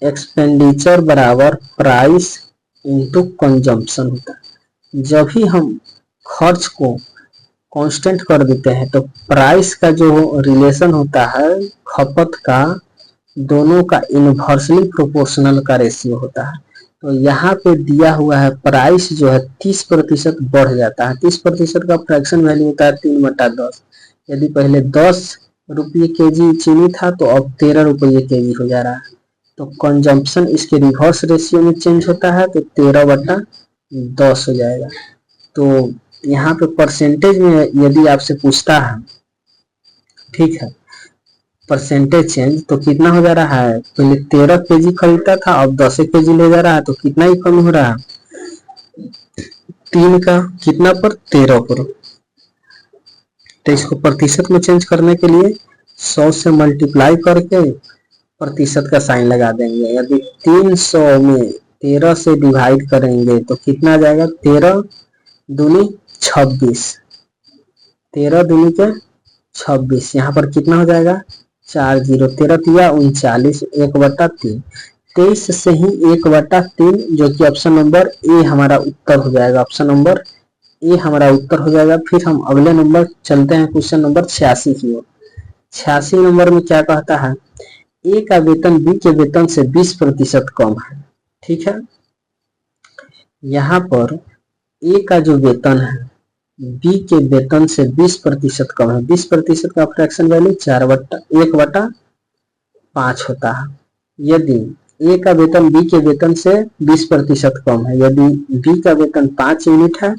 एक्सपेंडिचर बराबर प्राइस इनटू कंजम्पशन होता है। जब भी हम खर्च को कांस्टेंट कर देते हैं तो प्राइस का जो रिलेशन होता है खपत का, दोनों का इनवर्सली प्रोपोर्शनल का रेशियो होता है। तो यहाँ पे दिया हुआ है प्राइस जो है 30% बढ़ जाता है। 30% का फ्रैक्शन वैल्यू होता है 3/10। यदि पहले 10 रुपये केजी चीनी था तो अब 13 रुपये केजी हो जा रहा है। तो कंजम्पशन इसके रिवर्स रेशियो में चेंज होता है तो 13/10 हो जाएगा। तो यहाँ पे परसेंटेज में यदि आपसे पूछता है, ठीक है, परसेंटेज चेंज तो कितना हो जा रहा है, पहले 13 केजी खरीदता था अब 10 केजी ले जा रहा है तो कितना ही कम हो रहा है, 3 का कितना पर 13 पर। तो इसको प्रतिशत में चेंज करने के लिए 100 से मल्टीप्लाई करके प्रतिशत का साइन लगा देंगे। यदि 300 में 13 से डिवाइड करेंगे तो कितना आ जाएगा, 13 दूनी 26, 13 दूनी के 26, यहाँ पर कितना हो जाएगा 4 0, 13 तिया 39, 1/3, 23 से ही 1/3 जो कि ऑप्शन नंबर ए हमारा उत्तर हो जाएगा। ऑप्शन नंबर ए हमारा उत्तर हो जाएगा। फिर हम अगले नंबर चलते हैं, क्वेश्चन नंबर 86 की ओर। 86 नंबर में क्या कहता है, ए का वेतन बी के वेतन से 20% कम है। ठीक है, यहाँ पर ए का जो वेतन है बी के वेतन से 20% कम है। 20% का फ्रैक्शन वैल्यू 1/5 होता है। यदि ए का वेतन बी के वेतन से 20% कम है, यदि बी का वेतन 5 यूनिट है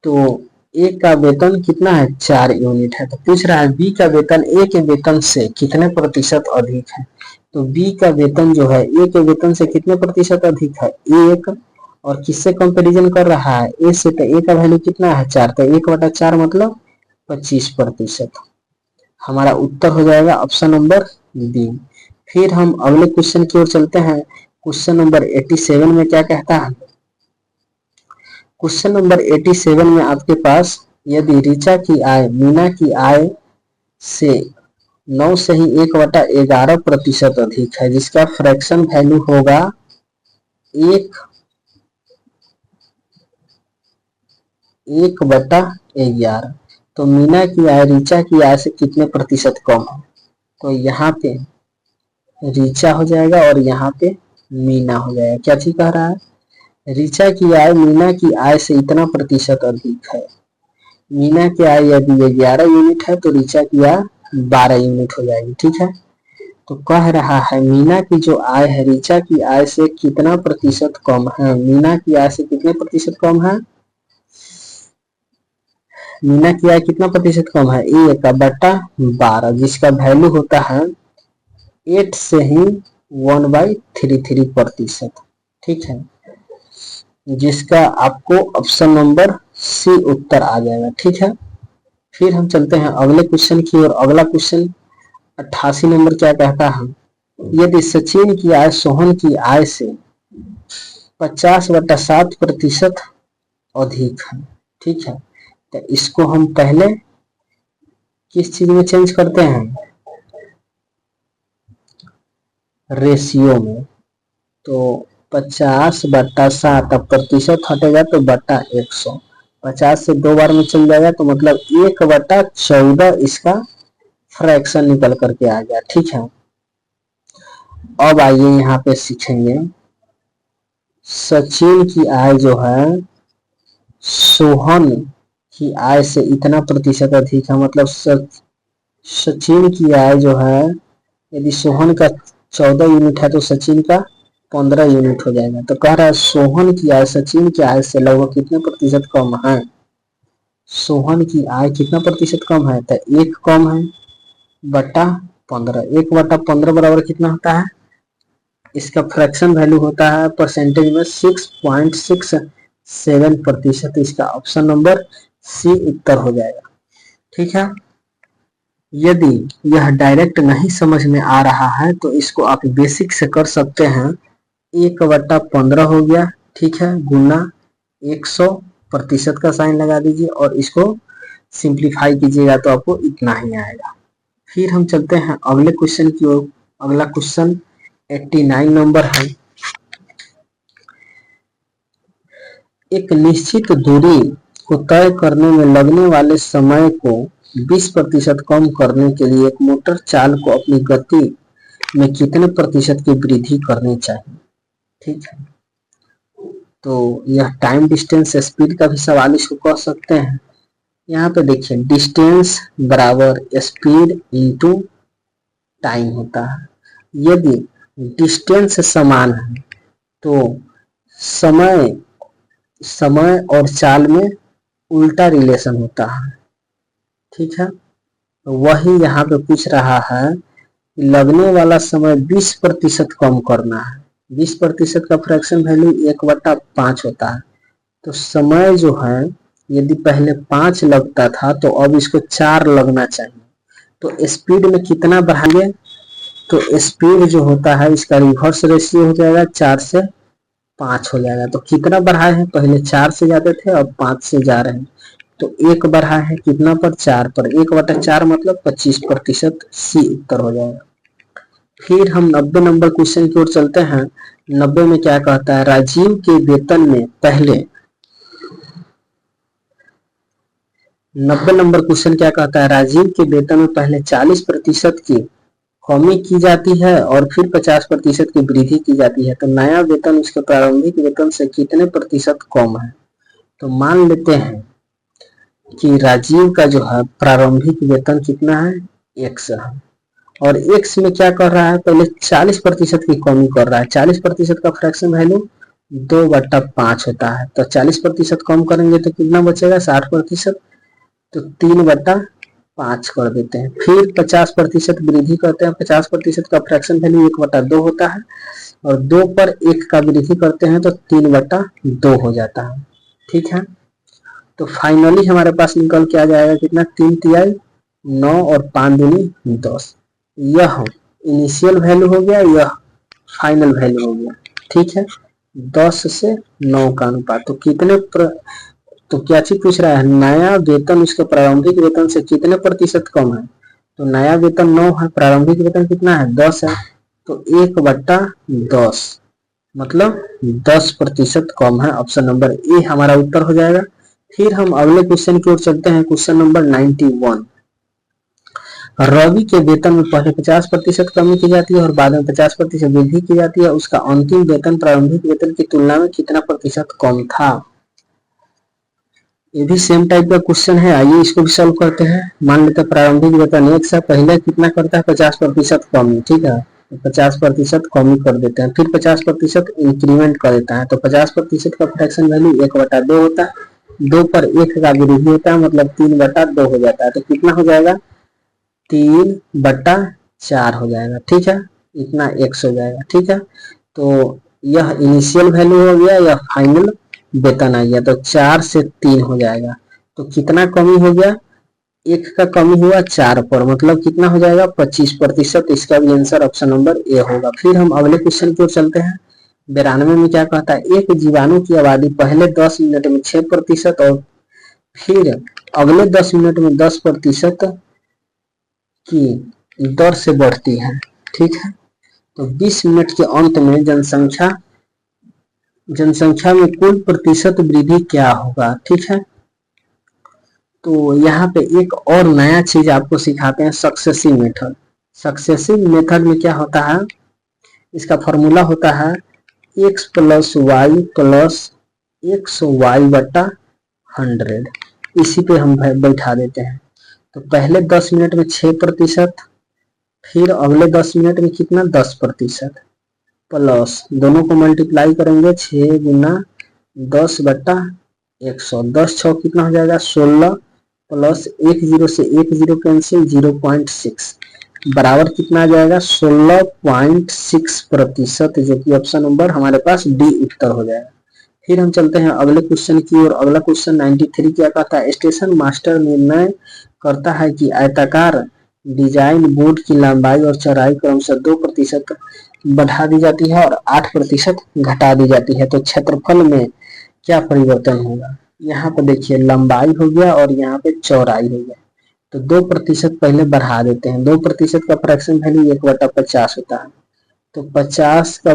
तो ए का वेतन कितना है, 4 यूनिट है। तो पूछ रहा है बी का वेतन ए के वेतन से कितने प्रतिशत अधिक है। तो बी का वेतन जो है ए के वेतन से कितने प्रतिशत अधिक है, 1, और किससे कंपैरिजन कर रहा है, ए से। तो ए का वैल्यू कितना है 4, तो 1/4 मतलब 25%। हमारा उत्तर हो जाएगा ऑप्शन नंबर बी। फिर हम अगले क्वेश्चन की ओर चलते हैं। क्वेश्चन नंबर 87 में क्या कहता है, क्वेश्चन नंबर 87 में आपके पास यदि ऋचा की आय मीना की आय से 9 से ही 1/11% अधिक है, जिसका फ्रैक्शन वैल्यू होगा 1/11। तो मीना की आय ऋचा की आय से कितने प्रतिशत कम है। तो यहाँ पे ऋचा हो जाएगा और यहाँ पे मीना हो जाएगा। क्या चीज कह रहा है, ऋचा की आय मीना की आय से इतना प्रतिशत अधिक है। मीना की आय यदि 11 यूनिट है तो ऋचा की आय 12 यूनिट हो जाएगी। ठीक है, तो कह रहा है मीना की जो आय है ऋचा की आय से कितना प्रतिशत कम है। मीना की आय से कितने प्रतिशत कम है, मीना की आय कितना प्रतिशत कम है, 1/12, जिसका वैल्यू होता है 8 से ही 1/33%। ठीक है, जिसका आपको ऑप्शन नंबर सी उत्तर आ जाएगा। ठीक है, फिर हम चलते हैं अगले क्वेश्चन की ओर। अगला क्वेश्चन 88 नंबर क्या कहता है, यदि सचिन की आय सोहन की आय से 50/7% अधिक है। ठीक है, तो इसको हम पहले किस चीज में चेंज करते हैं, रेशियो में। तो 50/7, अब प्रतिशत हटेगा तो बटा 100, 50 से 2 बार में चल जाएगा तो मतलब 1/14 इसका फ्रैक्शन निकल करके आ गया। ठीक है, अब आइए यहाँ पे सीखेंगे, सचिन की आय जो है सोहन की आय से इतना प्रतिशत अधिक है। मतलब सचिन की आय जो है यदि सोहन का 14 यूनिट है तो सचिन का 15 यूनिट हो जाएगा। तो कह रहा है सोहन की आय सचिन की आय से लगभग कितने प्रतिशत कम है। सोहन की आय कितना प्रतिशत कम है, तो 1 कम है बटा 15। 1/15 बराबर कितना होता है, इसका फ्रैक्शन वैल्यू होता है परसेंटेज में 6.67%। इसका ऑप्शन नंबर सी उत्तर हो जाएगा। ठीक है, यदि यह डायरेक्ट नहीं समझ में आ रहा है तो इसको आप बेसिक से कर सकते हैं। 1/15 हो गया, ठीक है, गुना 100% का साइन लगा दीजिए और इसको सिंप्लीफाई कीजिएगा तो आपको इतना ही आएगा। फिर हम चलते हैं अगले क्वेश्चन की ओर। अगला क्वेश्चन 89 नंबर है। एक निश्चित दूरी को तय करने में लगने वाले समय को 20% कम करने के लिए एक मोटर चाल को अपनी गति में कितने प्रतिशत की वृद्धि करनी चाहिए। ठीक है, तो यह टाइम डिस्टेंस स्पीड का भी सवाल इसको कह सकते हैं। यहाँ पे देखिए डिस्टेंस बराबर स्पीड इनटू टाइम होता है। यदि डिस्टेंस समान है तो समय और चाल में उल्टा रिलेशन होता है। ठीक है, वही यहाँ पे पूछ रहा है लगने वाला समय 20% कम करना है। 20% का फ्रैक्शन वैल्यू 1/5 होता है। तो समय जो है यदि पहले 5 लगता था तो अब इसको 4 लगना चाहिए। तो स्पीड में कितना बढ़ाएंगे, तो स्पीड जो होता है इसका रिवर्स रेशियो हो जाएगा, 4 से 5 हो जाएगा। तो कितना बढ़ाए हैं, पहले 4 से जाते थे अब 5 से जा रहे हैं। तो 1 बढ़ा है कितना पर, 4 पर। 1/4 मतलब 25%, सी उत्तर हो जाएगा। फिर हम 90 नंबर क्वेश्चन की ओर चलते हैं। 90 में क्या कहता है, राजीव के वेतन में पहले 90 नंबर क्वेश्चन क्या कहता है, राजीव के वेतन में पहले 40% की कमी की जाती है और फिर 50% की वृद्धि की जाती है। तो नया वेतन उसके प्रारंभिक वेतन से कितने प्रतिशत कम है। तो मान लेते हैं कि राजीव का जो है प्रारंभिक वेतन कितना है, x है, और x में क्या कर रहा है, पहले 40% की कमी कर रहा है। 40% का फ्रैक्शन वैल्यू 2/5 होता है। तो 40% कम करेंगे तो कितना बचेगा, 60%। तो 3/5 कर देते हैं। फिर 50% वृद्धि करते हैं। 50% का फ्रैक्शन वैल्यू 1/2 होता है और 2 पर 1 का वृद्धि करते हैं तो 3/2 हो जाता है। ठीक है, तो फाइनली हमारे पास निकल के आ जाएगा कितना, 3 × 9 और 5 × 10। यह इनिशियल वैल्यू हो गया, यह फाइनल वैल्यू हो गया। ठीक है, 10 से 9 का अनुपात। तो कितने तो क्या चीज पूछ रहा है, नया वेतन उसके प्रारंभिक वेतन से कितने प्रतिशत कम है। तो नया वेतन 9 है, प्रारंभिक वेतन कितना है, 10 है। तो 1/10 मतलब 10% कम है। ऑप्शन नंबर ए हमारा उत्तर हो जाएगा। फिर हम अगले क्वेश्चन की ओर चलते हैं। Question number 91। रवि के वेतन में पहले 50% कमी की जाती है और बाद में 50% वृद्धि की जाती है। उसका अंतिम वेतन प्रारंभिक वेतन की तुलना में कितना प्रतिशत कम था। ये भी सेम टाइप का क्वेश्चन है, आइए इसको भी सॉल्व करते हैं। मान लेते हैं प्रारंभिक वेतन 1 से पहले कितना करता है, 50% कमी। ठीक है, 50% कमी कर देते हैं, फिर 50% इंक्रीमेंट कर देता है। तो 50% का फ्रैक्शन वैल्यू 1/2 होता है। 2 पर 1 का वृद्धि होता है मतलब 3/2 हो जाता है। तो कितना हो जाएगा, 3/4 हो जाएगा। ठीक है, इतना x हो जाएगा। ठीक है, तो यह इनिशियल वैल्यू हो गया, यह फाइनल वेतन आ गया। तो 4 से 3 हो जाएगा। तो कितना कमी हो गया, 1 का कमी हुआ 4 पर, मतलब कितना हो जाएगा, 25%। इसका भी आंसर ऑप्शन नंबर ए होगा। फिर हम अगले क्वेश्चन की ओर चलते हैं। 92 में क्या कहता है, एक जीवाणु की आबादी पहले 10 मिनट में 6% और फिर अगले 10 मिनट में 10% की दर से बढ़ती है। ठीक है, तो 20 मिनट के अंत में जनसंख्या में कुल प्रतिशत वृद्धि क्या होगा। ठीक है, तो यहाँ पे एक और नया चीज आपको सिखाते हैं, सक्सेसिव मेथड। सक्सेसिव मेथड में क्या होता है, इसका फॉर्मूला होता है x + y + xy/100। इसी पे हम बैठा देते हैं। तो पहले 10 मिनट में 6%, फिर अगले 10 मिनट में कितना, 10%, प्लस दोनों को मल्टीप्लाई करेंगे, 6 × 10/100। 10 6 कितना हो जाएगा, 16, प्लस 1 0 से 1 0 कैंसिल, 0.6। बराबर कितना आ जाएगा 16.6%, जो कि ऑप्शन नंबर हमारे पास डी उत्तर हो जाएगा। फिर हम चलते हैं अगले क्वेश्चन की ओर। अगला क्वेश्चन 93 क्या कहता है, स्टेशन मास्टर निर्णय करता है कि आयताकार डिजाइन बोर्ड की लंबाई और चौड़ाई क्रमशः 2% बढ़ा दी जाती है और 8% घटा दी जाती है, तो क्षेत्रफल में क्या परिवर्तन होगा। यहाँ पर देखिए लंबाई हो गया और यहाँ पे चौड़ाई हो गया, तो 2% पहले बढ़ा देते हैं। 2% का फ्रैक्शन वैल्यू 1/50 होता है, तो 50 का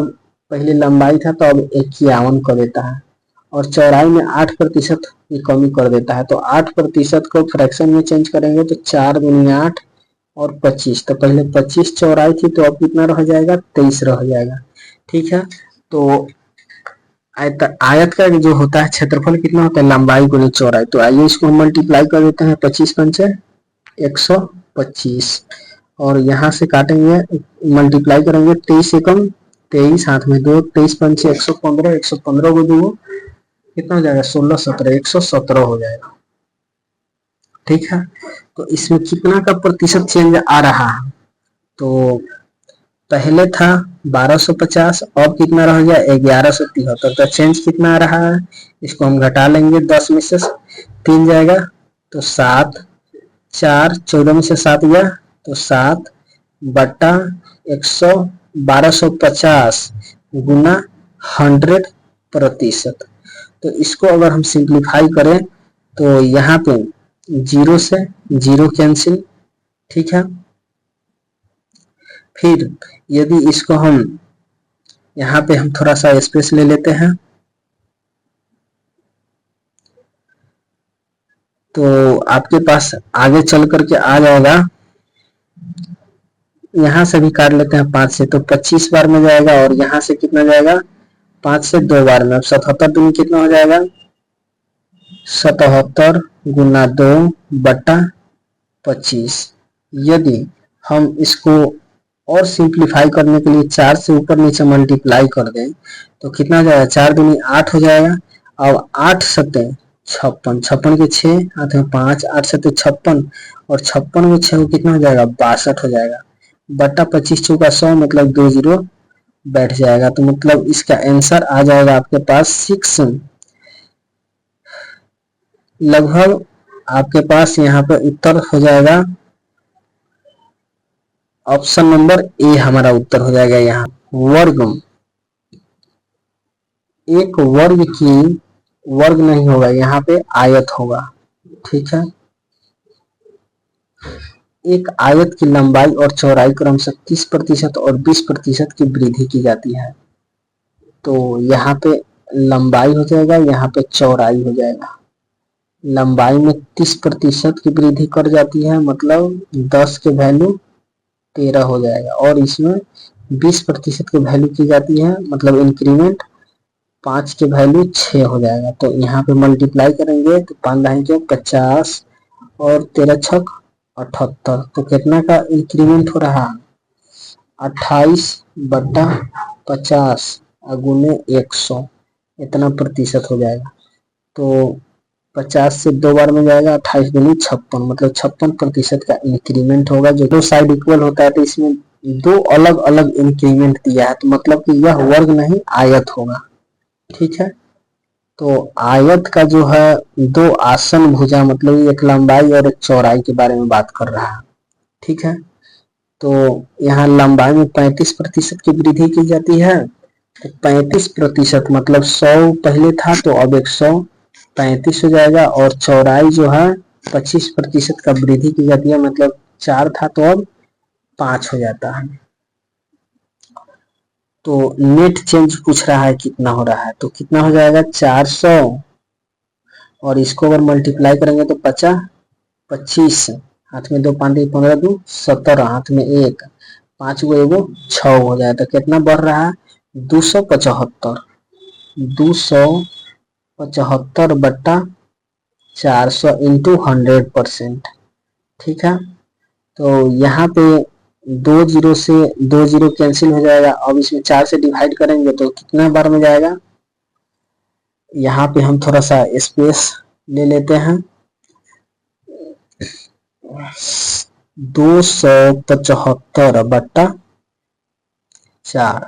पहले लंबाई था तो अब 51 कर देता है, और चौड़ाई में 8% की कमी कर देता है, तो 8% को फ्रैक्शन में चेंज करेंगे तो 4 दूनी 8 और 25, तो पहले 25 चौड़ाई थी तो अब कितना रह जाएगा 23 रह जाएगा। ठीक है, तो आयत का जो होता है क्षेत्रफल कितना होता है, लंबाई गुनी चौड़ाई, तो आइए इसको मल्टीप्लाई कर देते हैं। 25 पंचे 125, और यहाँ से काटेंगे मल्टीप्लाई करेंगे 23 एकम 23, हाथ में 2, 23 पंचे 115, 115 को दो कितना हो जाएगा 16 17 117 हो जाएगा। ठीक है, तो इसमें कितना का प्रतिशत चेंज आ रहा है, तो पहले था 1250, अब कितना रह गया 1173, तो चेंज कितना आ रहा है, इसको हम घटा लेंगे, 10 में से 3 जाएगा तो 7, 4 14 में से 7 गया तो 7 बटा 1250 गुना 100%। तो इसको अगर हम सिंप्लीफाई करें तो यहाँ पे 0 से 0 कैंसिल। ठीक है, फिर यदि इसको हम यहाँ पे हम थोड़ा सा स्पेस ले लेते हैं, तो आपके पास आगे चल करके आ जाएगा, यहाँ से भी काट लेते हैं 5 से, तो 25 बार में जाएगा, और यहाँ से कितना जाएगा 5 से 2 बार में, 77 दूनी कितना हो जाएगा 77 गुना 2 बटा 25। यदि हम इसको और सिंप्लीफाई करने के लिए 4 से ऊपर नीचे मल्टीप्लाई कर दें तो कितना हो जाएगा 4 दूनी 8 हो जाएगा, अब 8 सत्ते 56, 56 के 6 हाथ में 5, 8 सत्ते 56, और 56 में 6 को कितना हो जाएगा 62 हो जाएगा, बटा 25 चौका 100, मतलब 2 0 बैठ जाएगा। तो मतलब इसका आंसर आ जाएगा आपके पास 6, लगभग आपके पास यहाँ पे उत्तर हो जाएगा ऑप्शन नंबर ए हमारा उत्तर हो जाएगा। यहाँ वर्ग, एक वर्ग की वर्ग नहीं होगा, यहाँ पे आयत होगा। ठीक है, एक आयत की लंबाई और चौड़ाई क्रमशः 30% और 20% की वृद्धि की जाती है, तो यहाँ पे लंबाई हो जाएगा, यहाँ पे चौड़ाई हो जाएगा। लंबाई में 30% की वृद्धि कर जाती है, मतलब 10 के वैल्यू 13 हो जाएगा, और इसमें 20% की वैल्यू की जाती है, मतलब इंक्रीमेंट 5 के वैल्यू 6 हो जाएगा। तो यहाँ पे मल्टीप्लाई करेंगे तो 5 लाएंगे 50 और 13 छक 78, तो कितना का इंक्रीमेंट हो रहा है 28 बटा 50 गुने 100, इतना प्रतिशत हो जाएगा। तो 50 से 2 बार में जाएगा, 28 दूनी 56, मतलब 56% का इंक्रीमेंट होगा। जो दो साइड इक्वल होता है तो इसमें दो अलग अलग इंक्रीमेंट दिया है, तो मतलब कि यह वर्ग नहीं आयत होगा। ठीक है, तो आयत का जो है 2 आसन भुजा, मतलब एक लंबाई और एक चौड़ाई के बारे में बात कर रहा है। ठीक है, तो यहाँ लंबाई में 35% की वृद्धि की जाती है, तो 35% मतलब 100 पहले था तो अब 135 हो जाएगा, और चौड़ाई जो है 25% का वृद्धि की जाती है, मतलब 4 था तो अब 5 हो जाता है। तो नेट चेंज पूछ रहा है कितना हो रहा है, तो कितना हो जाएगा 400, और इसको अगर मल्टीप्लाई करेंगे तो 50 25, हाथ में 2 5 15 2 17, हाथ में 1 5 गो एगो 6 हो जाए, तो कितना बढ़ रहा है 275, 275 बट्टा 400 इंटू 100%। ठीक है, तो यहाँ पे 2 जीरो से 2 जीरो कैंसिल हो जाएगा, अब इसमें 4 से डिवाइड करेंगे तो कितना बार में जाएगा, यहाँ पे हम थोड़ा सा स्पेस ले लेते हैं, 275 बट्टा 4,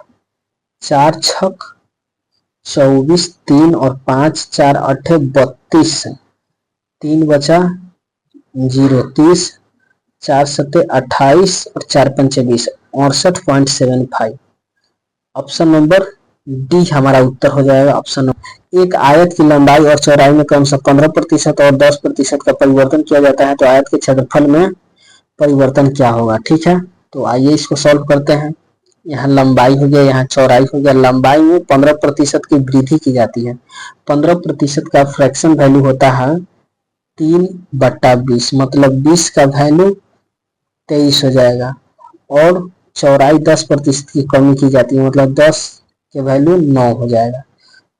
4 छक 24, 3 और 5, 4 8 32, 3 बचा 0, 30, 4 7 28 और 4 5 20, 68.75। ऑप्शन नंबर डी हमारा उत्तर हो जाएगा। ऑप्शन नंबर, एक आयत की लंबाई और चौड़ाई में क्रमशः 15% और 10% का परिवर्तन किया जाता है तो आयत के क्षेत्रफल में परिवर्तन क्या होगा। ठीक है, तो आइए इसको सॉल्व करते हैं। यहाँ लंबाई हो गया, यहाँ चौड़ाई हो गया। लंबाई में 15% की वृद्धि की जाती है। 15% का फ्रैक्शन वैल्यू होता है 3/20, मतलब 20 का वैल्यू 23 हो जाएगा। और चौड़ाई 10% की कमी की जाती है, मतलब 10 के वैल्यू 9 हो जाएगा।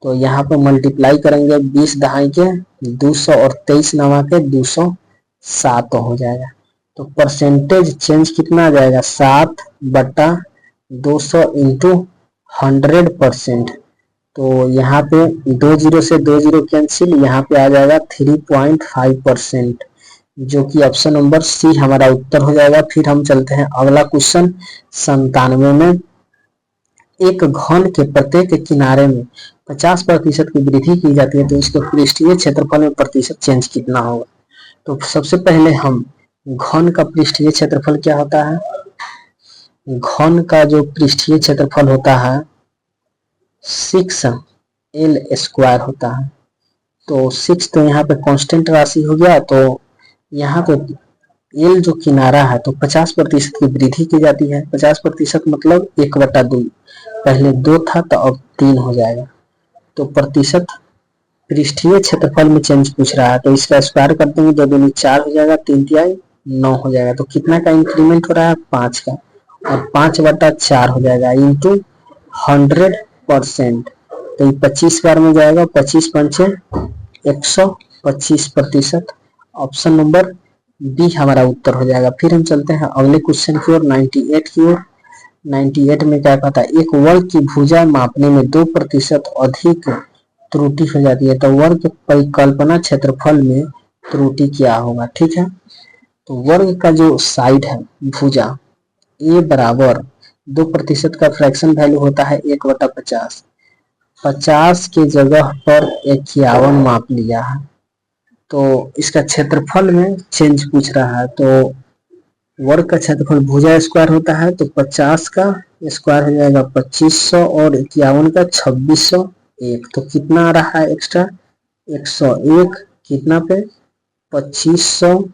तो यहाँ पर मल्टीप्लाई करेंगे 20 दहाई के 200 और 23 नवा के 207 हो जाएगा। तो परसेंटेज चेंज कितना आ जाएगा, 7/200 इंटू 100%। तो यहाँ पे 2 जीरो से 2 जीरो कैंसिल, यहाँ पे आ जाएगा 3.5%, जो कि ऑप्शन नंबर सी हमारा उत्तर हो जाएगा। फिर हम चलते हैं अगला क्वेश्चन 97 में। एक घन के प्रत्येक किनारे में 50% की वृद्धि की जाती है तो इसके पृष्ठीय क्षेत्रफल में प्रतिशत चेंज कितना होगा। तो सबसे पहले हम घन का पृष्ठीय क्षेत्रफल क्या होता है, घन का जो पृष्ठीय क्षेत्रफल होता है 6L² होता है। तो 6 तो यहाँ पे कांस्टेंट राशि हो गया, तो यहाँ पे L जो किनारा है तो 50% की वृद्धि की जाती है। 50% मतलब 1/2, पहले 2 था तो अब 3 हो जाएगा। तो प्रतिशत पृष्ठीय क्षेत्रफल में चेंज पूछ रहा है तो इसका स्क्वायर कर देंगे, 2 दूनी 4 हो जाएगा, 3 तिहाई 9 हो जाएगा। तो कितना का इंक्रीमेंट हो रहा है, 5 का, और 5/4 हो जाएगा इंटू 100%। तो ये 25 बार में जाएगा, 25 पंचे 125%। ऑप्शन नंबर बी हमारा उत्तर हो जाएगा। फिर हम चलते हैं अगले क्वेश्चन की ओर 98 की ओर। 98 में क्या कहता है, एक वर्ग की भुजा मापने में 2% अधिक त्रुटि हो जाती है तो वर्ग परिकल्पना क्षेत्रफल में त्रुटि क्या होगा। ठीक है, तो वर्ग का जो साइड है भुजा ए बराबर 2% का फ्रैक्शन वैल्यू होता है 1/50। 50 के जगह पर 51 माप लिया है तो इसका क्षेत्रफल में चेंज पूछ रहा है। तो वर्ग का क्षेत्रफल भुजा स्क्वायर होता है तो 50 का स्क्वायर हो जाएगा 2500 और 51 का 2601। तो कितना आ रहा है एक्स्ट्रा, 101 कितना पे 2500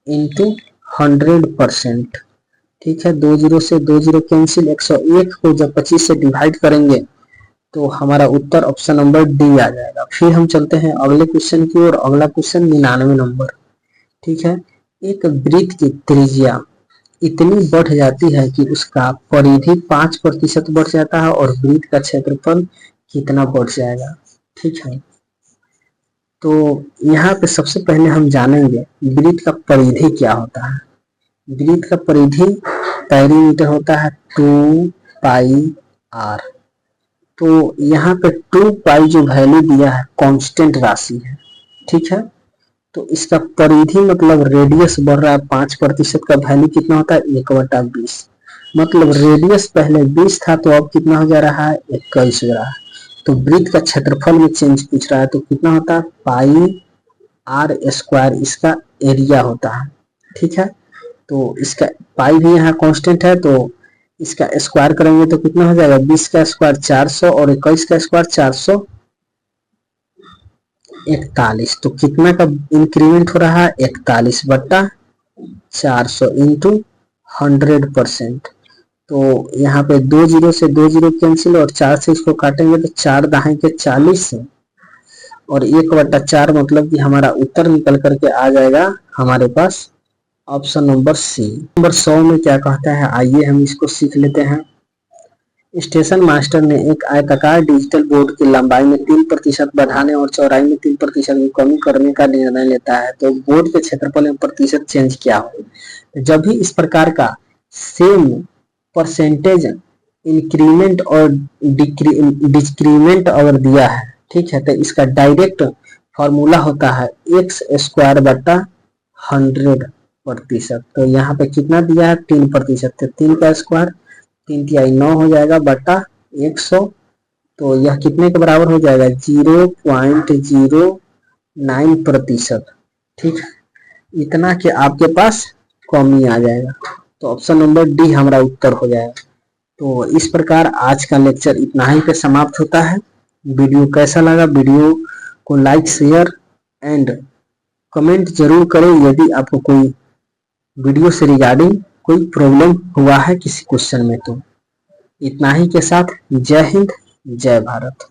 इंटू 100%। ठीक है, 2 जीरो से 2 जीरो कैंसिल, 101 को जब 25 से डिवाइड करेंगे तो हमारा उत्तर ऑप्शन नंबर डी आ जाएगा। फिर हम चलते हैं अगले क्वेश्चन की ओर। अगला क्वेश्चन 99 नंबर। ठीक है, एक वृत्त की त्रिज्या इतनी बढ़ जाती है कि उसका परिधि 5% बढ़ जाता है और वृत्त का क्षेत्रफल कितना बढ़ जाएगा। ठीक है, तो यहाँ पे सबसे पहले हम जानेंगे वृत्त का परिधि क्या होता है। वृत्त का परिधि पेरीमीटर होता है 2πr। तो यहाँ पे 2π जो वैल्यू दिया है कांस्टेंट राशि है। ठीक है, तो इसका परिधि मतलब रेडियस बढ़ रहा है 5% का वैल्यू कितना होता है 1/20, मतलब रेडियस पहले 20 था तो अब कितना हो जा रहा है 21 हो रहा है। तो वृत्त का क्षेत्रफल में चेंज पूछ रहा है तो कितना होता है πr² इसका एरिया होता है। ठीक है, तो इसका पाई भी यहाँ कांस्टेंट है तो इसका स्क्वायर करेंगे तो कितना हो जाएगा, 20 का स्क्वायर 400 और 21 का स्क्वायर 441। तो कितना का इंक्रीमेंट हो रहा है 41/400 इंटू 100%। तो यहाँ पे 2 जीरो से 2 जीरो कैंसिल और 4 से इसको काटेंगे तो 4 दहाई के 40 और 1/4, मतलब कि हमारा उत्तर निकल करके आ जाएगा हमारे पास ऑप्शन नंबर सी। नंबर 100 में क्या कहता है, आइए हम इसको सीख लेते हैं। स्टेशन मास्टर ने एक आयताकार डिजिटल बोर्ड की लंबाई में 3% बढ़ाने और चौड़ाई में 3% की कमी करने का निर्णय लेता है तो बोर्ड के क्षेत्रफल में प्रतिशत चेंज क्या हो। जब भी इस प्रकार का सेम परसेंटेज इंक्रीमेंट और डिक्रीमेंट अगर दिया है, ठीक है, तो इसका डायरेक्ट फॉर्मूला होता है x² बटा 100। प्रतिशत। तो यहाँ पे कितना दिया है 3%, तो 3 का स्क्वायर 3 तिहाई 9 हो जाएगा बटा 100। तो यह कितने के बराबर हो जाएगा 0.09%। ठीक, इतना कि आपके पास कमी आ जाएगा। तो ऑप्शन नंबर डी हमारा उत्तर हो जाएगा। तो इस प्रकार आज का लेक्चर इतना ही पे समाप्त होता है। वीडियो कैसा लगा, वीडियो को लाइक शेयर एंड कमेंट जरूर करें यदि आपको कोई वीडियो से रिगार्डिंग कोई प्रॉब्लम हुआ है किसी क्वेश्चन में। तो इतना ही के साथ जय हिंद, जय भारत।